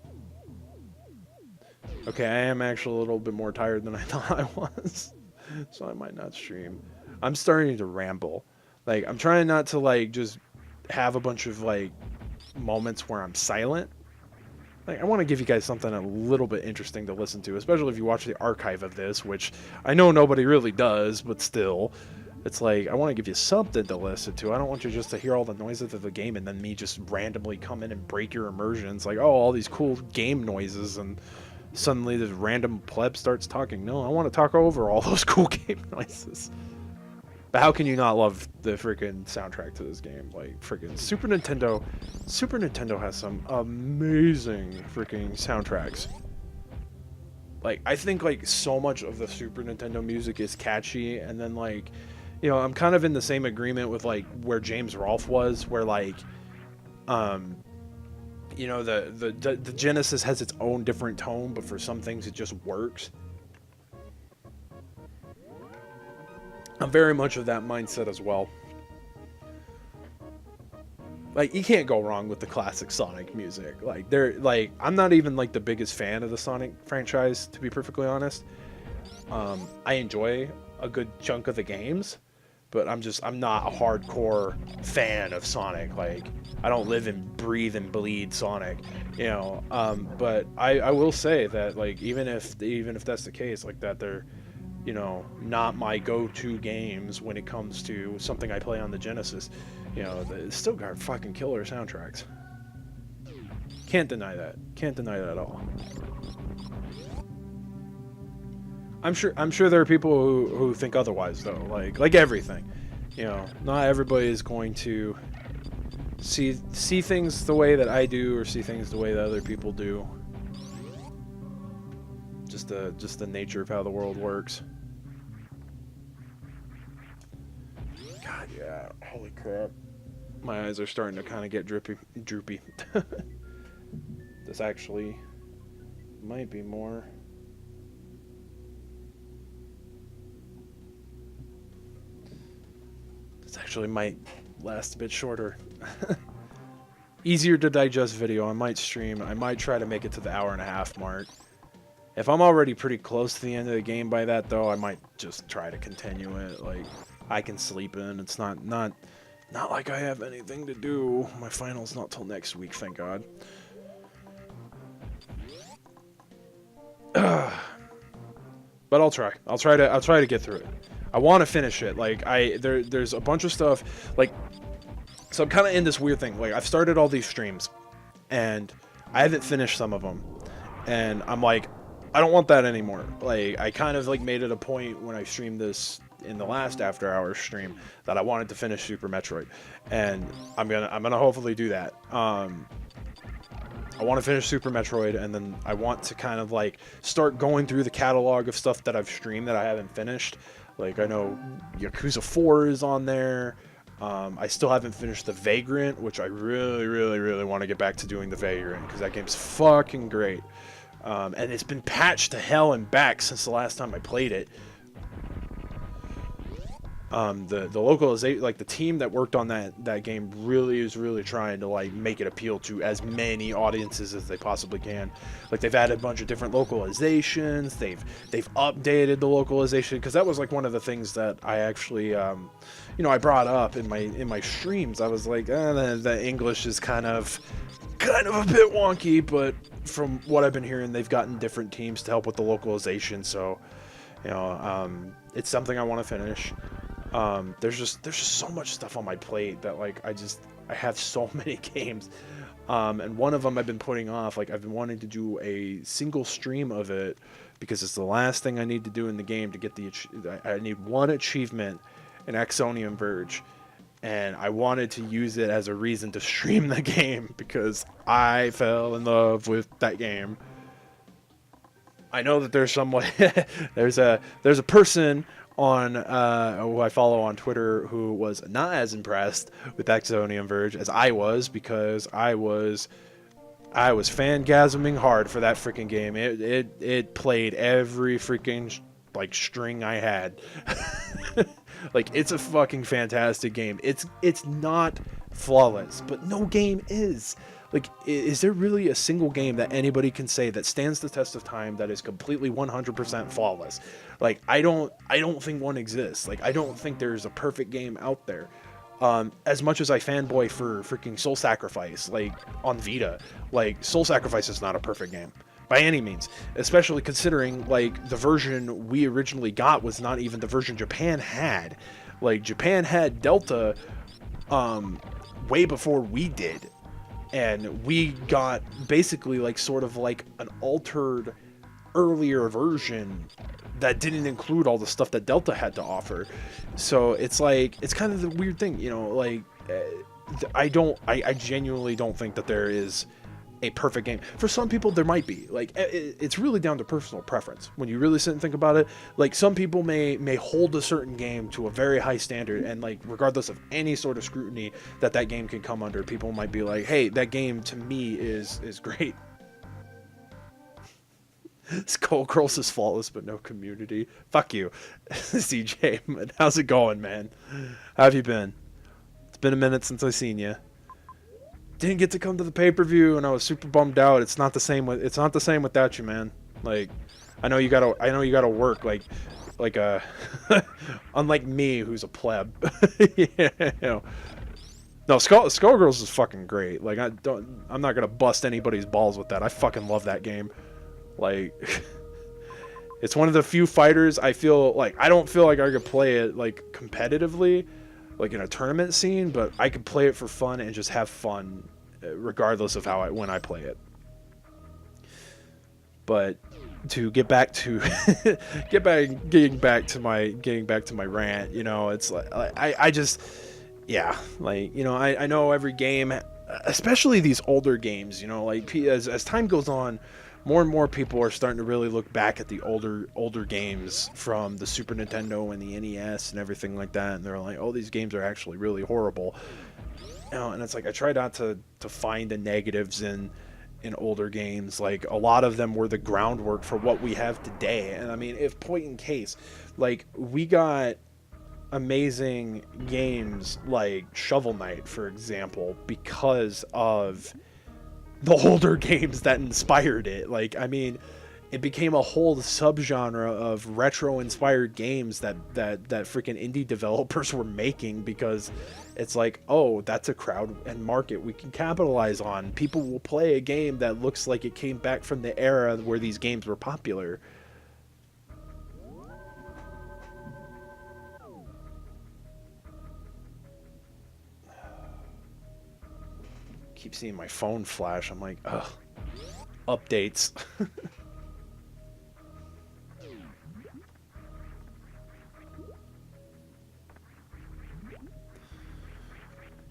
Okay, I am actually a little bit more tired than I thought I was, so I might not stream. I'm starting to ramble. Like, I'm trying not to, like, just have a bunch of, like, moments where I'm silent. Like, I want to give you guys something a little bit interesting to listen to, especially if you watch the archive of this, which I know nobody really does, but still. It's like, I want to give you something to listen to. I don't want you just to hear all the noises of the game and then me just randomly come in and break your immersion. It's like, oh, all these cool game noises, and suddenly this random pleb starts talking. No, I want to talk over all those cool game noises. But how can you not love the freaking soundtrack to this game? Like, freaking Super Nintendo has some amazing freaking soundtracks. Like, I think, like, so much of the Super Nintendo music is catchy, and then, like, you know, I'm kind of in the same agreement with, like, where James Rolfe was, where, like, you know, the Genesis has its own different tone, but for some things it just works. I'm very much of that mindset as well. Like, you can't go wrong with the classic Sonic music. Like, I'm not even, like, the biggest fan of the Sonic franchise, to be perfectly honest. I enjoy a good chunk of the games, but I'm not a hardcore fan of Sonic. Like, I don't live and breathe and bleed Sonic, you know. But I will say that, like, even if that's the case, like, that they're, you know, not my go-to games when it comes to something I play on the Genesis. You know, it's still got fucking killer soundtracks. Can't deny that. Can't deny that at all. I'm sure there are people who think otherwise though. Like everything, you know, not everybody is going to see things the way that I do or see things the way that other people do. Just the nature of how the world works. God, yeah. Holy crap. My eyes are starting to kind of get droopy. This actually might be more. This actually might last a bit shorter. Easier to digest video. I might stream. I might try to make it to the hour-and-a-half mark. If I'm already pretty close to the end of the game by that, though, I might just try to continue it. Like, I can sleep in. It's not like I have anything to do. My final's not till next week, thank God. But I'll try. I'll try to get through it. I want to finish it. Like there's a bunch of stuff. Like, so I'm kind of in this weird thing. Like, I've started all these streams, and I haven't finished some of them, and I'm like, I don't want that anymore. Like, I kind of like made it a point when I streamed this in the last After Hours stream that I wanted to finish Super Metroid, and I'm gonna hopefully do that. I want to finish Super Metroid, and then I want to kind of like start going through the catalog of stuff that I've streamed that I haven't finished. Like, I know Yakuza 4 is on there. I still haven't finished the Vagrant, which I really want to get back to doing the Vagrant, because that game's fucking great. And it's been patched to hell and back since the last time I played it. The localization, like the team that worked on that game is really trying to like make it appeal to as many audiences as they possibly can. Like, they've added a bunch of different localizations. They've updated the localization, because that was like one of the things that I actually you know, I brought up in my streams. I was like, the English is kind of a bit wonky, but from what I've been hearing, they've gotten different teams to help with the localization. So, you know, it's something I want to finish. There's just so much stuff on my plate that like I have so many games, and one of them I've been putting off. Like, I've been wanting to do a single stream of it, because it's the last thing I need to do in the game to get I need one achievement in Axonium Verge, and I wanted to use it as a reason to stream the game, because I fell in love with that game. I know that there's there's a person on who I follow on Twitter who was not as impressed with Axonium Verge as I was, because I was fangasming hard for that freaking game. It played every freaking like string I had. Like, it's a fucking fantastic game. It's not flawless, but no game is. Like, is there really a single game that anybody can say that stands the test of time that is completely 100% flawless? Like, I don't think one exists. Like, I don't think there's a perfect game out there. As much as I fanboy for freaking Soul Sacrifice, like, on Vita, like, Soul Sacrifice is not a perfect game by any means, especially considering like the version we originally got was not even the version Japan had. Like, Japan had Delta way before we did, and we got basically like sort of like an altered earlier version that didn't include all the stuff that Delta had to offer. So it's like, it's kind of the weird thing, you know, like I genuinely don't think that there is a perfect game. For some people there might be. Like, it's really down to personal preference when you really sit and think about it. Like, some people may hold a certain game to a very high standard, and like, regardless of any sort of scrutiny that game can come under, people might be like, hey, that game to me is great. Skullgirls is flawless but no community. Fuck you. CJ, how's it going, man? How have you been? It's been a minute since I seen you. Didn't get to come to the pay-per-view, and I was super bummed out. It's not the same without you, man. Like, I know you gotta work like unlike me, who's a pleb. You know. No, Skullgirls is fucking great. Like, I'm not gonna bust anybody's balls with that. I fucking love that game. Like, it's one of the few fighters I don't feel like I could play it like competitively, like in a tournament scene, but I could play it for fun and just have fun regardless of when I play it. But to get back to getting back to my rant, you know, it's like I just, yeah, like, you know, I know every game, especially these older games, you know, like as time goes on, more and more people are starting to really look back at the older games from the Super Nintendo and the NES and everything like that, and they're like, oh, these games are actually really horrible. You know, and it's like I try not to find the negatives in older games. Like, a lot of them were the groundwork for what we have today. And I mean, if point in case, like, we got amazing games like Shovel Knight, for example, because of the older games that inspired it. Like, I mean, it became a whole subgenre of retro inspired games that freaking indie developers were making, because it's like, oh, that's a crowd and market we can capitalize on. People will play a game that looks like it came back from the era where these games were popular. Keep seeing my phone flash. I'm like, ugh. Updates.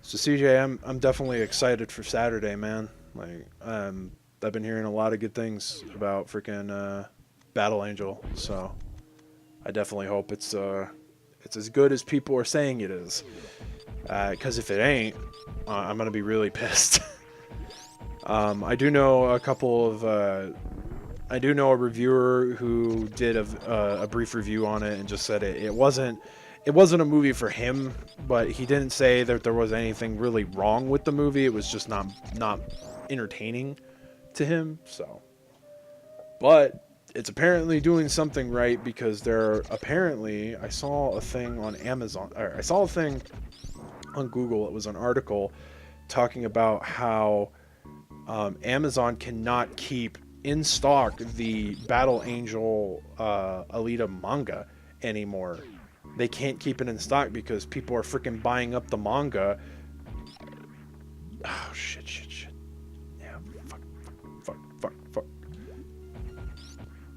So CJ, I'm definitely excited for Saturday, man. Like, I've been hearing a lot of good things about freaking Battle Angel, so I definitely hope it's as good as people are saying it is. Because if it ain't, I'm gonna be really pissed. I do know a couple of I do know a reviewer who did a brief review on it and just said it wasn't a movie for him, but he didn't say that there was anything really wrong with the movie. It was just not entertaining to him. So, but it's apparently doing something right, because I saw a thing on Amazon, or I saw a thing on Google. It was an article talking about how Amazon cannot keep in stock the Battle Angel Alita manga anymore. They can't keep it in stock because people are freaking buying up the manga. Oh, shit. Yeah, fuck.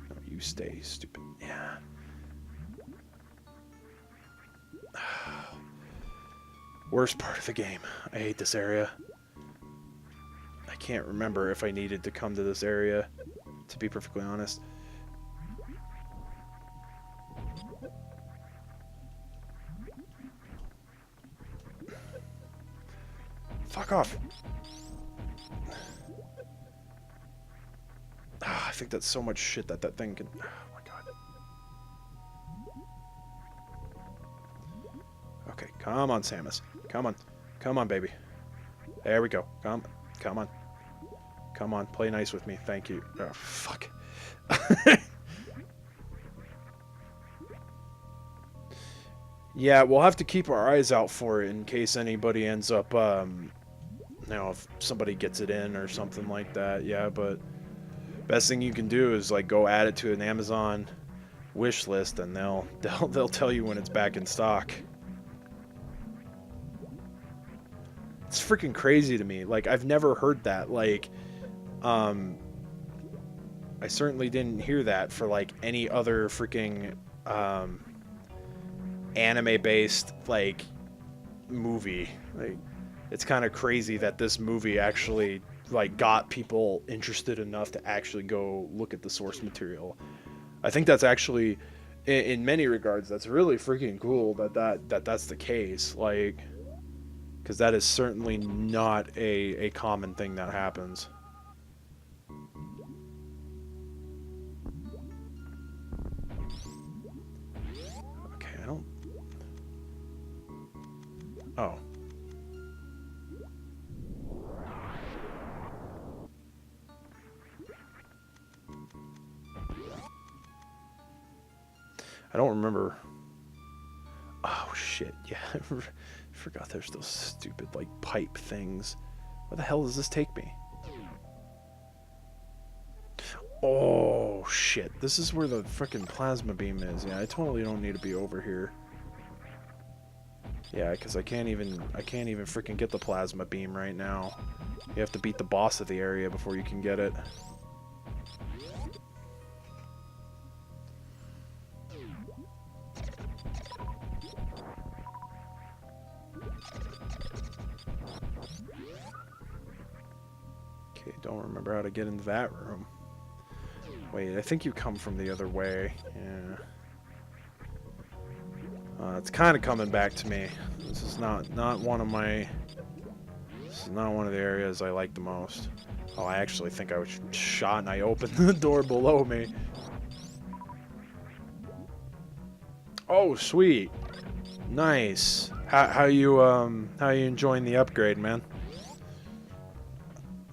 No, you stay, stupid. Yeah. Worst part of the game. I hate this area. I can't remember if I needed to come to this area, to be perfectly honest. Fuck off. I think that's so much shit that thing can... Oh my god. Okay, come on, Samus. Come on. Come on, baby. There we go. Come on. Come on, play nice with me. Thank you. Oh, fuck. Yeah, we'll have to keep our eyes out for it in case anybody ends up, you know, if somebody gets it in or something like that. Yeah, but best thing you can do is, like, go add it to an Amazon wish list, and they'll tell you when it's back in stock. It's freaking crazy to me. Like, I've never heard that. Like, I certainly didn't hear that for, like, any other freaking anime-based, like, movie. Like, it's kind of crazy that this movie actually, like, got people interested enough to actually go look at the source material. I think that's actually, in many regards, that's really freaking cool that's the case. Like, because that is certainly not a common thing that happens. Okay, I don't... Oh. I don't remember. Oh, shit. Yeah, I forgot there's those stupid, like, pipe things. Where the hell does this take me? Oh, shit. This is where the frickin' plasma beam is. Yeah, I totally don't need to be over here. Yeah, because I can't even freaking get the plasma beam right now. You have to beat the boss of the area before you can get it. Okay, don't remember how to get into that room. Wait, I think you come from the other way. Yeah. It's kind of coming back to me. This is not one of my... This is not one of the areas I like the most. Oh, I actually think I was shot and I opened the door below me. Oh, sweet. Nice. How you enjoying the upgrade, man?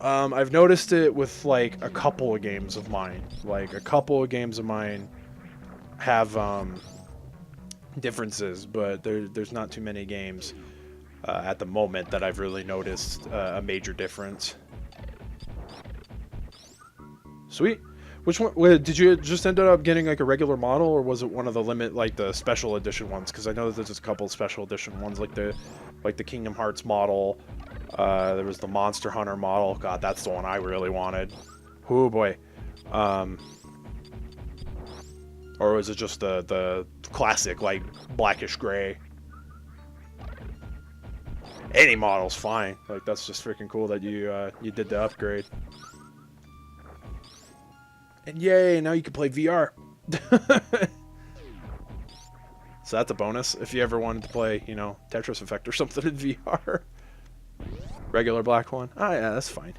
I've noticed it with like a couple of games of mine. Like a couple of games of mine have differences, but there's not too many games at the moment that I've really noticed a major difference. Sweet. Which one? Wait, did you just end up getting like a regular model, or was it one of the like the special edition ones? Because I know that there's a couple of special edition ones, like the Kingdom Hearts model. There was the Monster Hunter model. God, that's the one I really wanted. Oh boy. Or was it just the classic, like blackish gray? Any model's fine. Like that's just freaking cool that you did the upgrade. And yay, now you can play VR. So that's a bonus if you ever wanted to play, you know, Tetris Effect or something in VR. Regular black one. Ah, yeah, that's fine.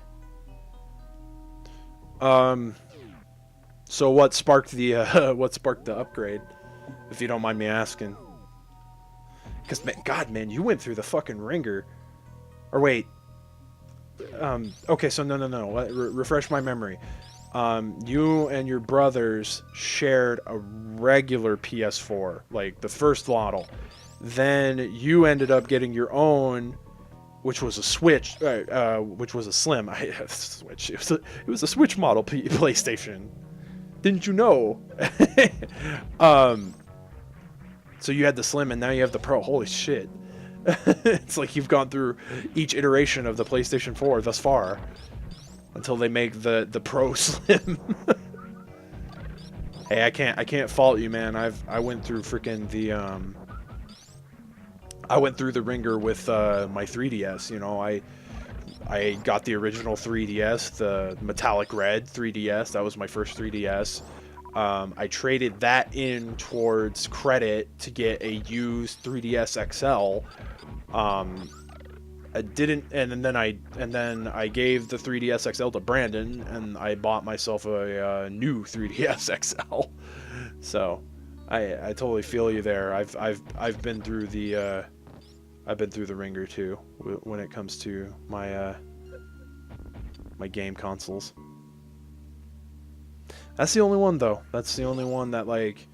So what sparked the upgrade, if you don't mind me asking? Because God, man, you went through the fucking ringer. Or wait. Okay, so no. Refresh my memory. You and your brothers shared a regular PS4, like the first model. Then you ended up getting your own, which was a Switch, which was a Slim. Switch. It was a Switch model PlayStation. Didn't you know? So you had the Slim, and now you have the Pro. Holy shit! It's like you've gone through each iteration of the PlayStation 4 thus far. Until they make the Pro Slim. Hey, I can't fault you, man. I went through freaking the I went through the ringer with my 3DS. You know, I got the original 3DS, the metallic red 3DS. That was my first 3DS. I traded that in towards credit to get a used 3DS XL. I didn't, and then I gave the 3DS XL to Brandon, and I bought myself a new 3DS XL. So, I totally feel you there. I've been through the ringer too when it comes to my my game consoles. That's the only one though. That's the only one that like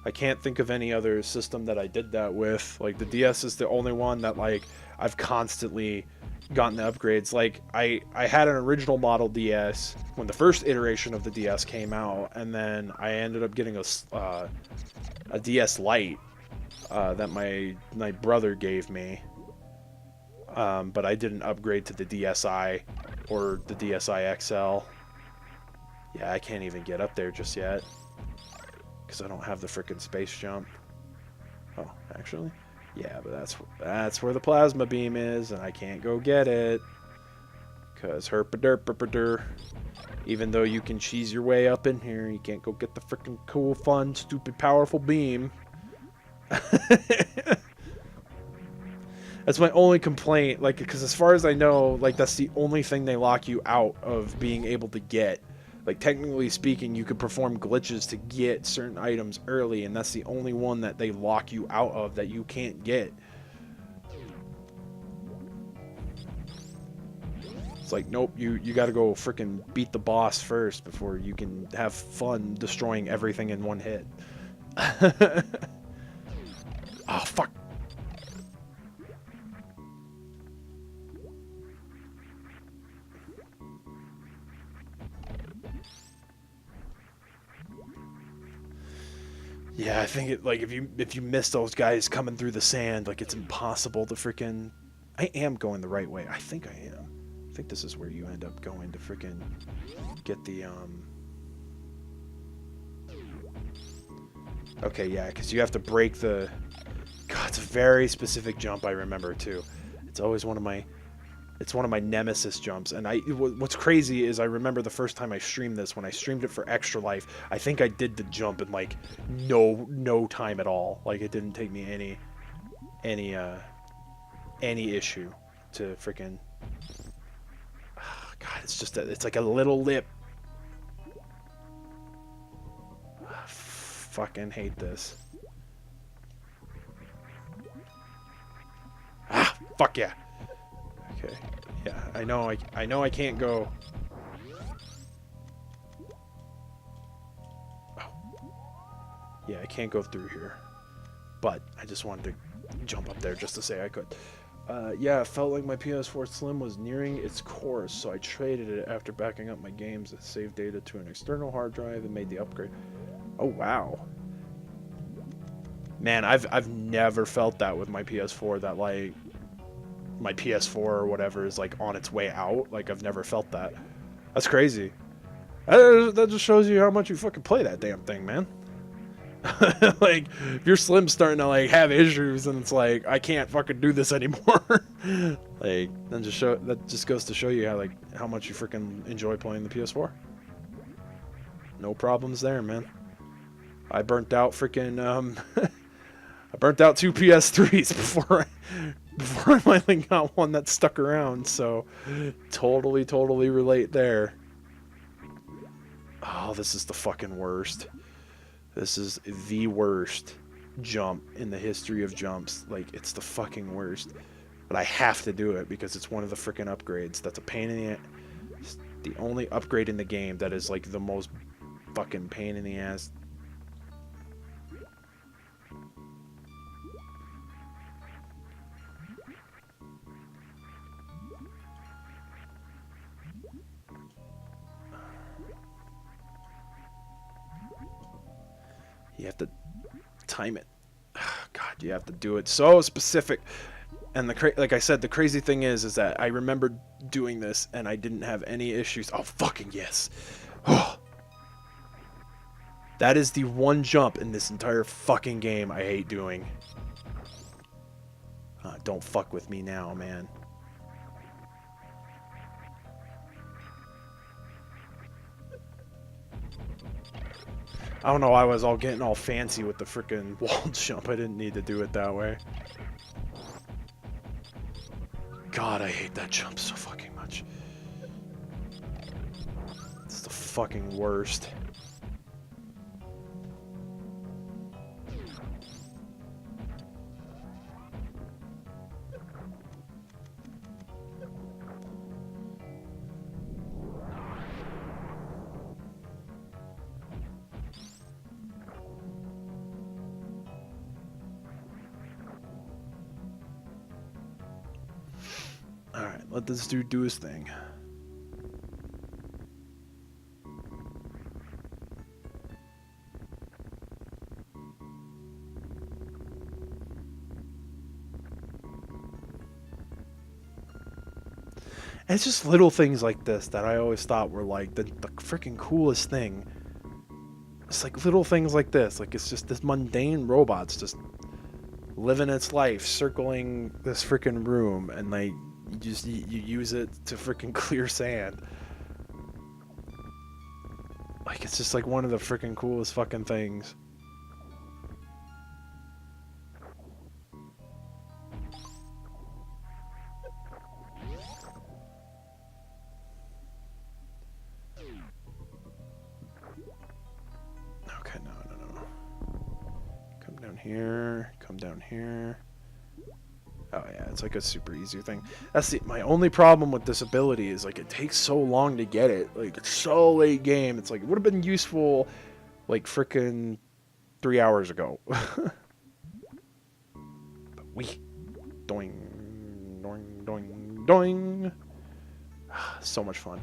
I can't think of any other system that I did that with. Like the DS is the only one that like I've constantly gotten the upgrades. Like I had an original model DS when the first iteration of the DS came out, and then I ended up getting a DS Lite that my brother gave me. But I didn't upgrade to the DSi or the DSi XL. Yeah, I can't even get up there just yet because I don't have the frickin' space jump. Oh, actually? Yeah, but that's where the plasma beam is, and I can't go get it. Because herpaderpader. Even though you can cheese your way up in here, you can't go get the frickin' cool, fun, stupid, powerful beam. That's my only complaint, like, because as far as I know, like, that's the only thing they lock you out of being able to get. Like, technically speaking, you could perform glitches to get certain items early, and that's the only one that they lock you out of that you can't get. It's like, nope, you gotta go frickin' beat the boss first before you can have fun destroying everything in one hit. Oh, fuck. Yeah, I think it, like, if you miss those guys coming through the sand, like, it's impossible to freaking... I am going the right way. I think I am. I think this is where you end up going to freaking get the, Okay, yeah, because you have to break the... God, it's a very specific jump I remember, too. It's always one of my... It's one of my nemesis jumps, and what's crazy is I remember the first time I streamed this, when I streamed it for Extra Life, I think I did the jump in, like, no time at all. Like, it didn't take me any issue to freaking... God, it's just, it's like a little lip. Fucking hate this. Ah, fuck yeah. Okay. Yeah, I know I can't go. Oh. Yeah, I can't go through here. But I just wanted to jump up there just to say I could. Yeah, it felt like my PS4 Slim was nearing its course, so I traded it after backing up my games and saved data to an external hard drive and made the upgrade. Oh wow. Man, I've never felt that with my PS4, that like my PS4 or whatever is like on its way out. Like, I've never felt that. That's crazy. That just shows you how much you fucking play that damn thing, man. Like, if your Slim's starting to like have issues and it's like, I can't fucking do this anymore. Like, that just goes to show you how much you freaking enjoy playing the PS4. No problems there, man. I burnt out freaking I burnt out 2 PS3s before I finally got one that stuck around, so totally relate there. Oh, this is the fucking worst. This is the worst jump in the history of jumps. Like, it's the fucking worst. But I have to do it because it's one of the freaking upgrades. That's a pain in the... It's the only upgrade in the game that is, like, the most fucking pain in the ass. You have to time it. God, you have to do it so specific. And like I said, the crazy thing is that I remember doing this and I didn't have any issues. Oh, fucking yes. Oh. That is the one jump in this entire fucking game I hate doing. Don't fuck with me now, man. I don't know why I was all getting all fancy with the frickin' wall jump. I didn't need to do it that way. God, I hate that jump so fucking much. It's the fucking worst. Alright, let this dude do his thing. And it's just little things like this that I always thought were like the freaking coolest thing. It's like little things like this. Like, it's just this mundane robot's just living its life, circling this freaking room, and like you use it to freaking clear sand. Like, it's just like one of the freaking coolest fucking things. Okay, no. Come down here, come down here. Oh yeah, it's like a super easy thing. That's my only problem with this ability is like it takes so long to get it. Like, it's so late game. It's like it would have been useful like frickin' 3 hours ago. But doing doing doing doing. So much fun.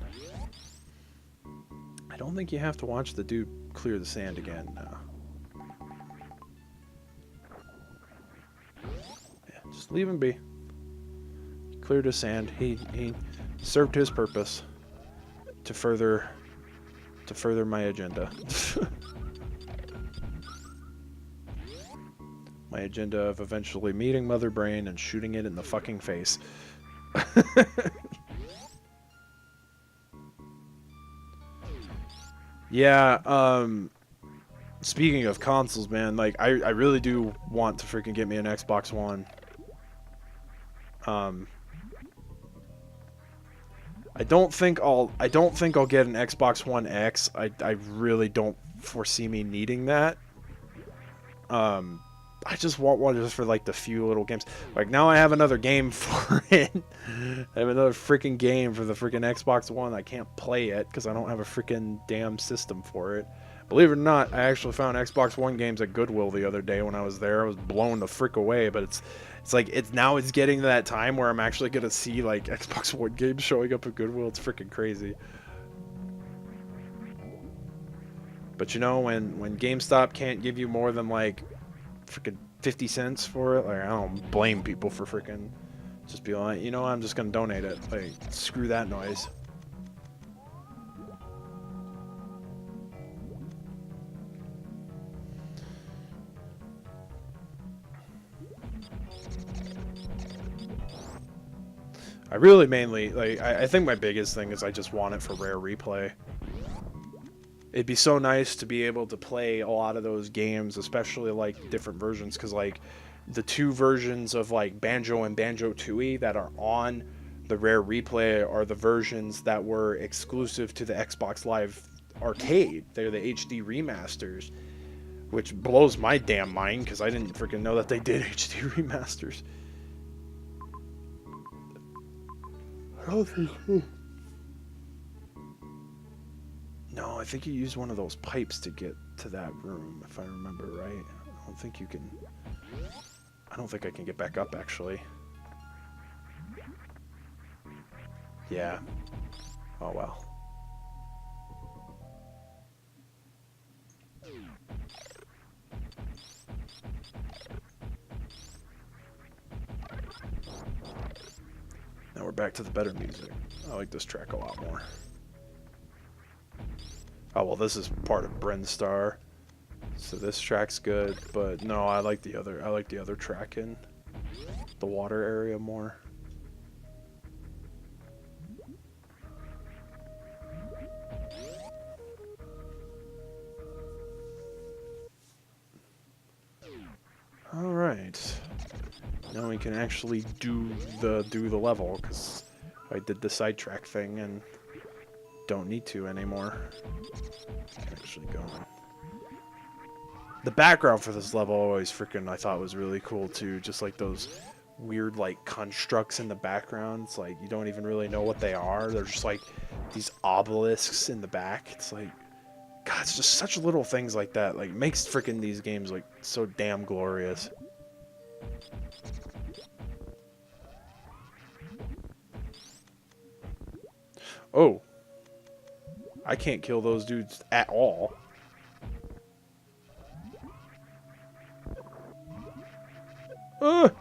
I don't think you have to watch the dude clear the sand again. No. Leave him be. He cleared his sand. He served his purpose to further my agenda. My agenda of eventually meeting Mother Brain and shooting it in the fucking face. Yeah, speaking of consoles, man, like I really do want to freaking get me an Xbox One. I don't think I'll get an Xbox One X. I really don't foresee me needing that. I just want one just for like the few little games. Like now I have another game for it. I have another freaking game for the freaking Xbox One. I can't play it because I don't have a freaking damn system for it. Believe it or not, I actually found Xbox One games at Goodwill the other day when I was there. I was blown the frick away, but it's like it's getting to that time where I'm actually gonna see like Xbox One games showing up at Goodwill. It's freaking crazy. But you know, when GameStop can't give you more than like freaking 50 cents for it, like I don't blame people for freaking just be like, you know, I'm just gonna donate it. Like, screw that noise. I really mainly, like, I think my biggest thing is I just want it for rare replay. It'd be so nice to be able to play a lot of those games, especially, like, different versions, because, like, the two versions of, like, Banjo and Banjo-Tooie that are on the rare replay are the versions that were exclusive to the Xbox Live Arcade. They're the HD remasters, which blows my damn mind, because I didn't freaking know that they did HD remasters. No, I think you use one of those pipes to get to that room, if I remember right. I don't think you can... I don't think I can get back up, actually. Yeah. Oh, well. Now we're back to the better music. I like this track a lot more. Oh, well, this is part of Brinstar. So this track's good, but no, I like the other track in the water area more. All right. Now we can actually do the level, because I did the sidetrack thing and don't need to anymore. I can actually go on. The background for this level always freaking I thought was really cool too. Just like those weird like constructs in the background. It's like you don't even really know what they are. They're just like these obelisks in the back. It's like, God, it's just such little things like that. Like makes freaking these games like so damn glorious. Oh. I can't kill those dudes at all. Ugh!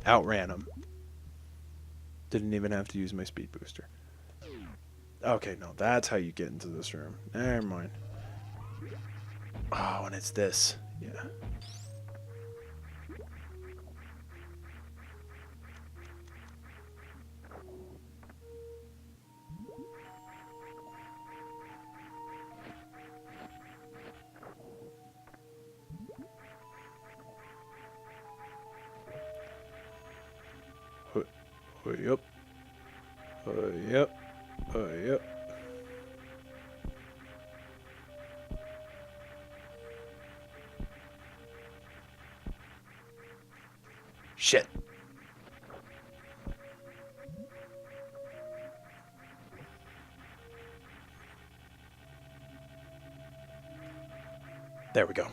Outran him. Didn't even have to use my speed booster. Okay, no, that's how you get into this room. Never mind. Oh, and it's this. Yeah. Yep. Yep. Yep. Shit. There we go.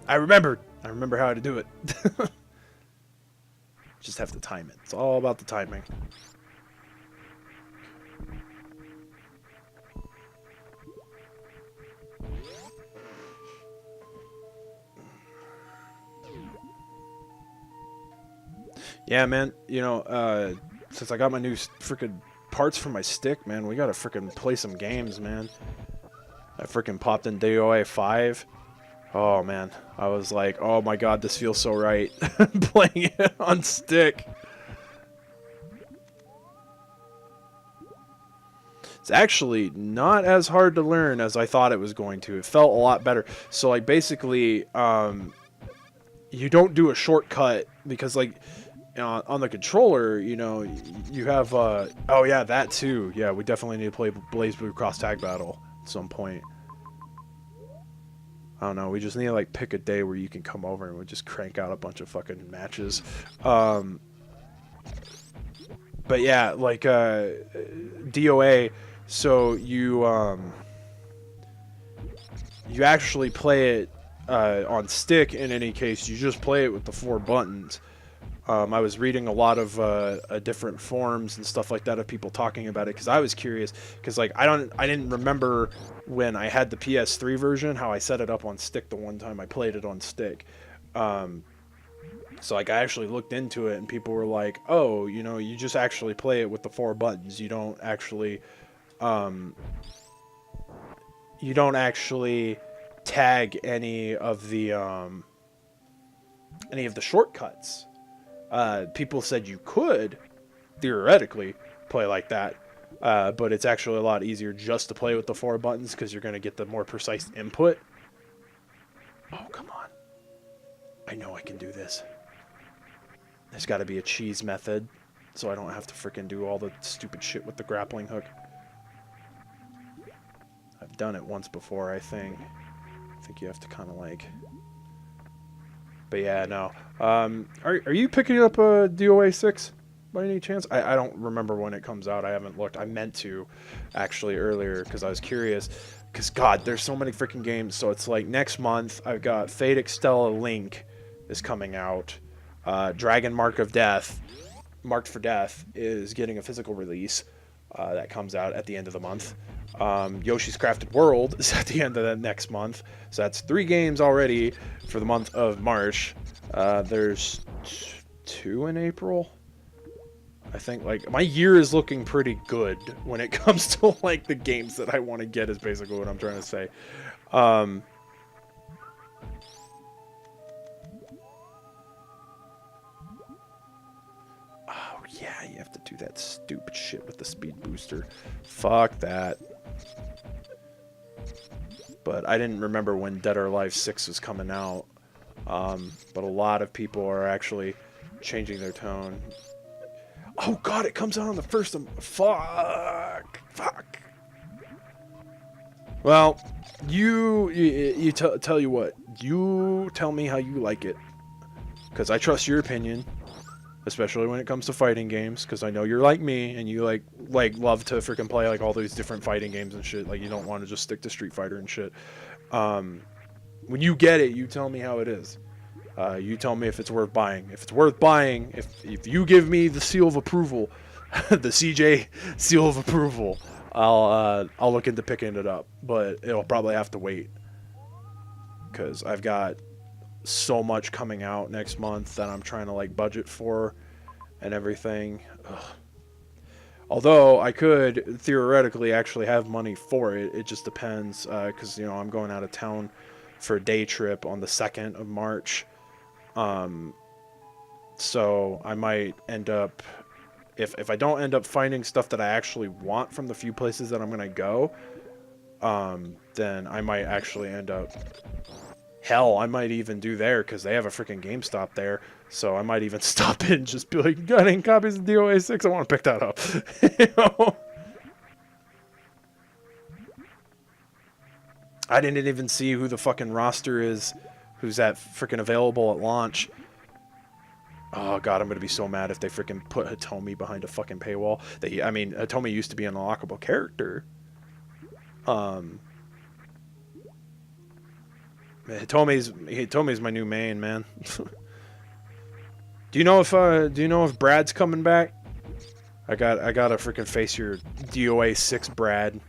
I remembered. I remember how to do it. Just have to time it. It's all about the timing. Yeah, man. You know, since I got my new freaking parts for my stick, man, we gotta freaking play some games, man. I freaking popped in DOA 5. Oh, man. I was like, oh my god, this feels so right. Playing it on stick. It's actually not as hard to learn as I thought it was going to. It felt a lot better. So, like, basically, you don't do a shortcut because, like, on the controller, you know, you have, oh yeah, that too. Yeah, we definitely need to play Blaze Blue Cross Tag Battle at some point. I don't know, we just need to, like, pick a day where you can come over and we'll just crank out a bunch of fucking matches. But yeah, like, DOA, so you actually play it on stick in any case. You just play it with the 4 buttons. I was reading a lot of different forums and stuff like that of people talking about it because I was curious because, like, I didn't remember when I had the PS3 version how I set it up on stick the one time I played it on stick. So, like, I actually looked into it and people were like, oh, you know, you just actually play it with the 4 buttons. You don't actually tag any of the shortcuts. People said you could theoretically play like that, but it's actually a lot easier just to play with the 4 buttons because you're going to get the more precise input. Oh, come on. I know I can do this. There's got to be a cheese method so I don't have to freaking do all the stupid shit with the grappling hook. I've done it once before, I think. I think you have to kind of, like... But yeah, no. Are you picking up a DOA 6 by any chance? I don't remember when it comes out. I haven't looked. I meant to, actually, earlier because I was curious. Because, God, there's so many freaking games. So it's like next month, I've got Fate Extella Link is coming out. Dragon Marked for Death is getting a physical release. That comes out at the end of the month. Yoshi's Crafted World is at the end of the next month. So that's 3 games already for the month of March. There's 2 in April. I think, like, my year is looking pretty good when it comes to, like, the games that I want to get is basically what I'm trying to say. Oh, yeah, you have to do that stupid shit with the speed booster. Fuck that. But I didn't remember when Dead or Alive 6 was coming out. But a lot of people are actually changing their tone. Oh god, it comes out on the 1st of... Fuck. Well, you tell you what. You tell me how you like it. Because I trust your opinion. Especially when it comes to fighting games, because I know you're like me, and you like love to freaking play like all these different fighting games and shit. Like, you don't want to just stick to Street Fighter and shit. When you get it, you tell me how it is. You tell me if it's worth buying. If it's worth buying, if you give me the seal of approval, the CJ seal of approval, I'll look into picking it up. But it'll probably have to wait, because I've got so much coming out next month that I'm trying to, like, budget for and everything. Ugh. Although I could theoretically actually have money for it. It just depends, because, you know, I'm going out of town for a day trip on the 2nd of March. So I might end up, if I don't end up finding stuff that I actually want from the few places that I'm going to go, then I might actually end up... Hell, I might even do there, because they have a freaking GameStop there. So I might even stop in and just be like, got any copies of DOA 6? I want to pick that up. You know? I didn't even see who the fucking roster is, who's at freaking available at launch. Oh god, I'm gonna be so mad if they freaking put Hitomi behind a fucking paywall. I mean, Hitomi used to be an unlockable character. Hitomi's my new main, man. Do you know if Brad's coming back? I gotta freaking face your DOA 6 Brad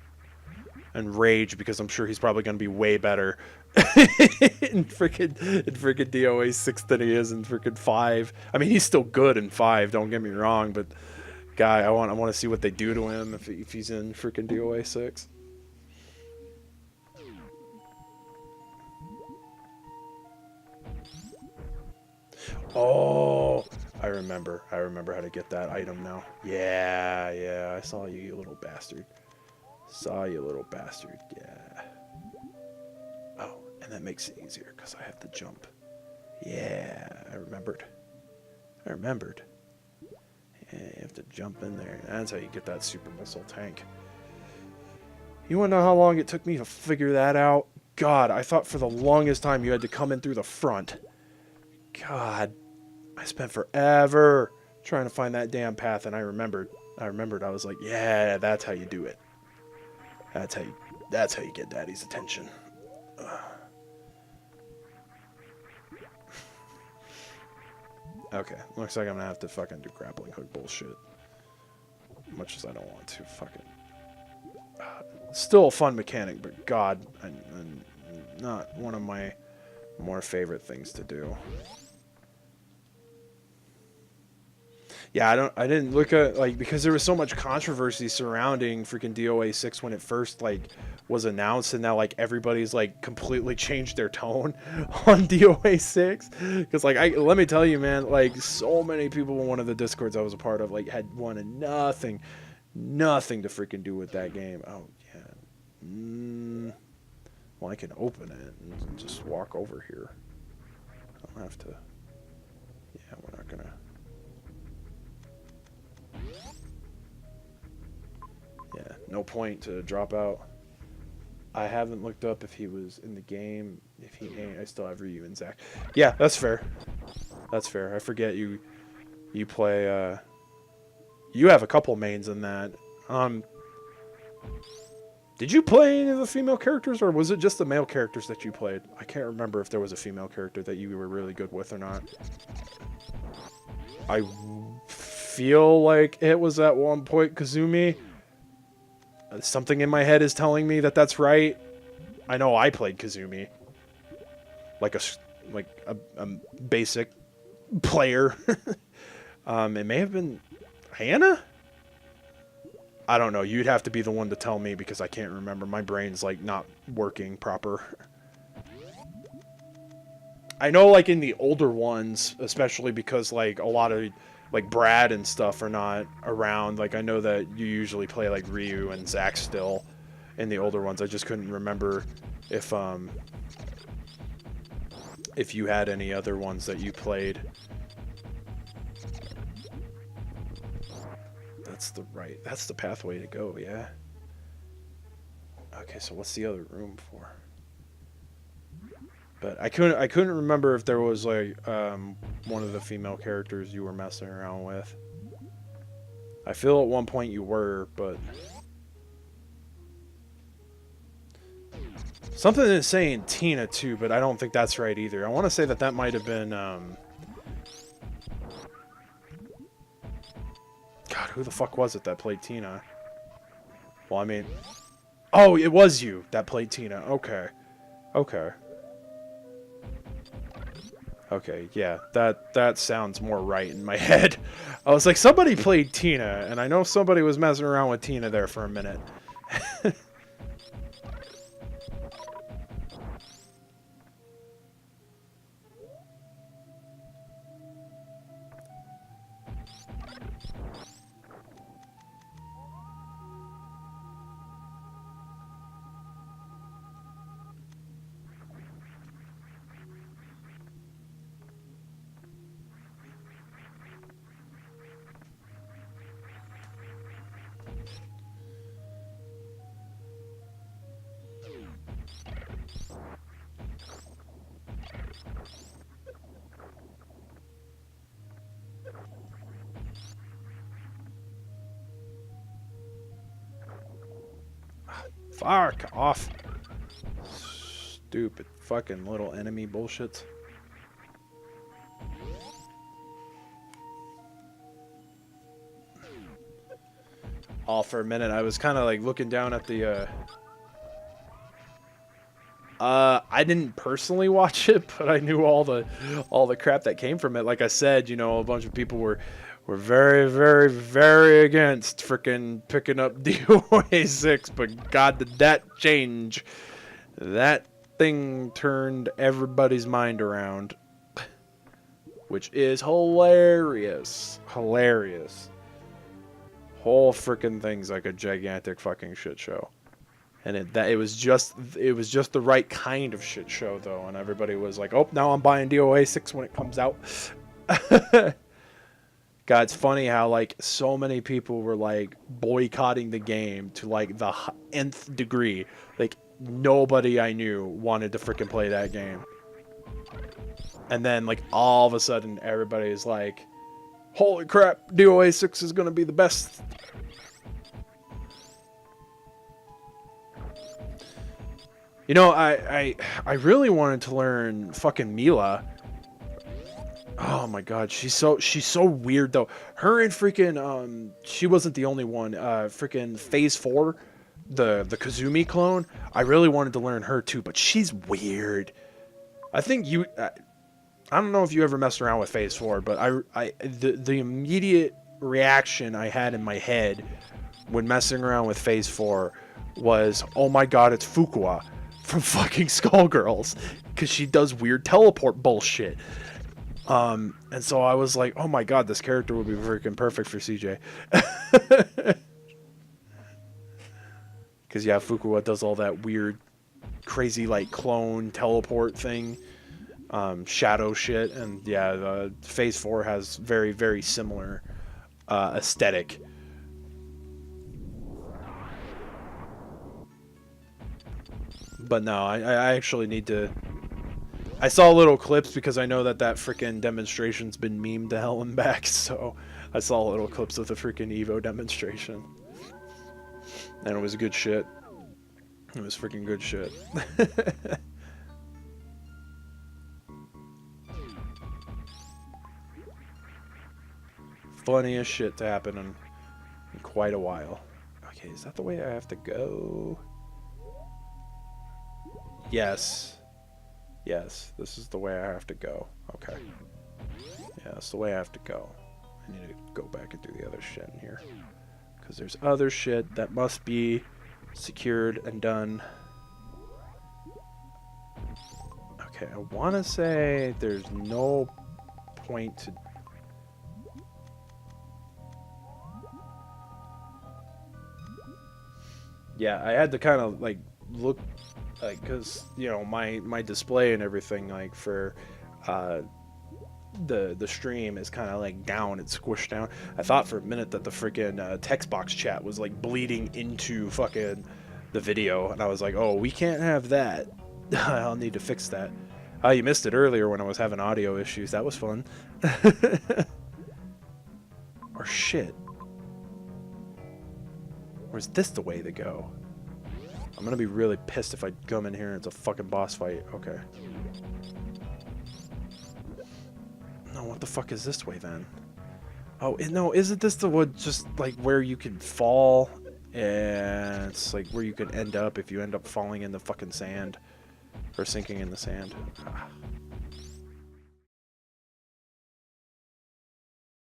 and rage because I'm sure he's probably gonna be way better in freaking DOA 6 than he is in freaking 5. I mean, he's still good in 5. Don't get me wrong, but guy, I want to see what they do to him if he's in freaking DOA 6. Oh, I remember how to get that item now. Yeah, I saw you, you little bastard. Saw you, little bastard. Yeah. Oh, and that makes it easier because I have to jump. Yeah, I remembered. Yeah, you have to jump in there. That's how you get that super missile tank. You want to know how long it took me to figure that out? God, I thought for the longest time you had to come in through the front. God, I spent forever trying to find that damn path, and I remembered. I was like, yeah, that's how you do it. That's how you get Daddy's attention. Okay, looks like I'm gonna have to fucking do grappling hook bullshit. Much as I don't want to, fucking. Still a fun mechanic, but God, and not one of my more favorite things to do. Yeah, I didn't look at, like, because there was so much controversy surrounding freaking DOA 6 when it first, like, was announced, and now, like, everybody's, like, completely changed their tone on DOA 6. Because, like, let me tell you, man, like, so many people in one of the Discords I was a part of, like, had wanted nothing to freaking do with that game. Oh, yeah. Well, I can open it and just walk over here. I don't have to. Yeah, we're not gonna. Yeah, no point to drop out. I haven't looked up if he was in the game. If he ain't, I still have Ryu and Zack. Yeah, that's fair. That's fair. I forget you play. You have a couple mains in that. Did you play any of the female characters, or was it just the male characters that you played? I can't remember if there was a female character that you were really good with or not. I feel like it was at one point Kazumi. Something in my head is telling me that that's right. I know I played Kazumi, like a basic player. It may have been Hannah. I don't know. You'd have to be the one to tell me because I can't remember. My brain's like not working proper. I know, like in the older ones, especially because like a lot of like Brad and stuff are not around. Like I know that you usually play like Ryu and Zack still in the older ones. I just couldn't remember if you had any other ones that you played. That's the pathway to go, yeah. Okay, so what's the other room for? But I couldn't remember if there was like one of the female characters you were messing around with. I feel at one point you were, but something is saying Tina too, but I don't think that's right either. I want to say that might have been God, who the fuck was it that played Tina? Well, I mean, oh, it was you that played Tina. Okay. Okay, yeah, that sounds more right in my head. I was like, somebody played Tina, and I know somebody was messing around with Tina there for a minute. Fuck off. Stupid fucking little enemy bullshits. All for a minute, I was kind of like looking down at the. I didn't personally watch it, but I knew all the crap that came from it. Like I said, you know, a bunch of people were very, very, very against freaking picking up DOA 6, but God, did that change? That thing turned everybody's mind around, which is hilarious. Hilarious. Whole freaking thing's like a gigantic fucking shit show. And it was just the right kind of shit show though, and everybody was like, "Oh, now I'm buying DOA 6 when it comes out." God, it's funny how like so many people were like boycotting the game to like the nth degree. Like nobody I knew wanted to freaking play that game. And then like all of a sudden everybody's like, "Holy crap, DOA 6 is gonna be the best." You know, I really wanted to learn fucking Mila. Oh my god, she's so weird though. Her and freaking she wasn't the only one. Freaking Phase 4, the Kazumi clone. I really wanted to learn her too, but she's weird. I think you I don't know if you ever messed around with Phase 4, but the immediate reaction I had in my head when messing around with Phase 4 was, "Oh my god, it's Fuqua from fucking Skullgirls," because she does weird teleport bullshit. And so I was like, "Oh my god, this character would be freaking perfect for CJ." Because yeah, Fuqua does all that weird, crazy like clone teleport thing, shadow shit, and yeah, the Phase 4 has very, very similar aesthetic. But no, I actually need to. I saw little clips because I know that freaking demonstration's been memed to hell and back, so I saw little clips of the freaking Evo demonstration. And it was good shit. It was freaking good shit. Funniest shit to happen in quite a while. Okay, is that the way I have to go? Yes. Yes, this is the way I have to go. Okay. Yeah, that's the way I have to go. I need to go back and do the other shit in here. Because there's other shit that must be secured and done. Okay, I want to say there's no point to... Yeah, I had to kind of, like, look... Like, because, you know, my display and everything, like, for the stream is kind of, like, down. It's squished down. I thought for a minute that the freaking text box chat was, like, bleeding into fucking the video. And I was like, oh, we can't have that. I'll need to fix that. Oh, you missed it earlier when I was having audio issues. That was fun. Or shit. Or is this the way to go? I'm gonna be really pissed if I come in here and it's a fucking boss fight. Okay. No, what the fuck is this way then? Oh, no, isn't this the one just like where you can fall? And it's like where you could end up if you end up falling in the fucking sand. Or sinking in the sand. Ah.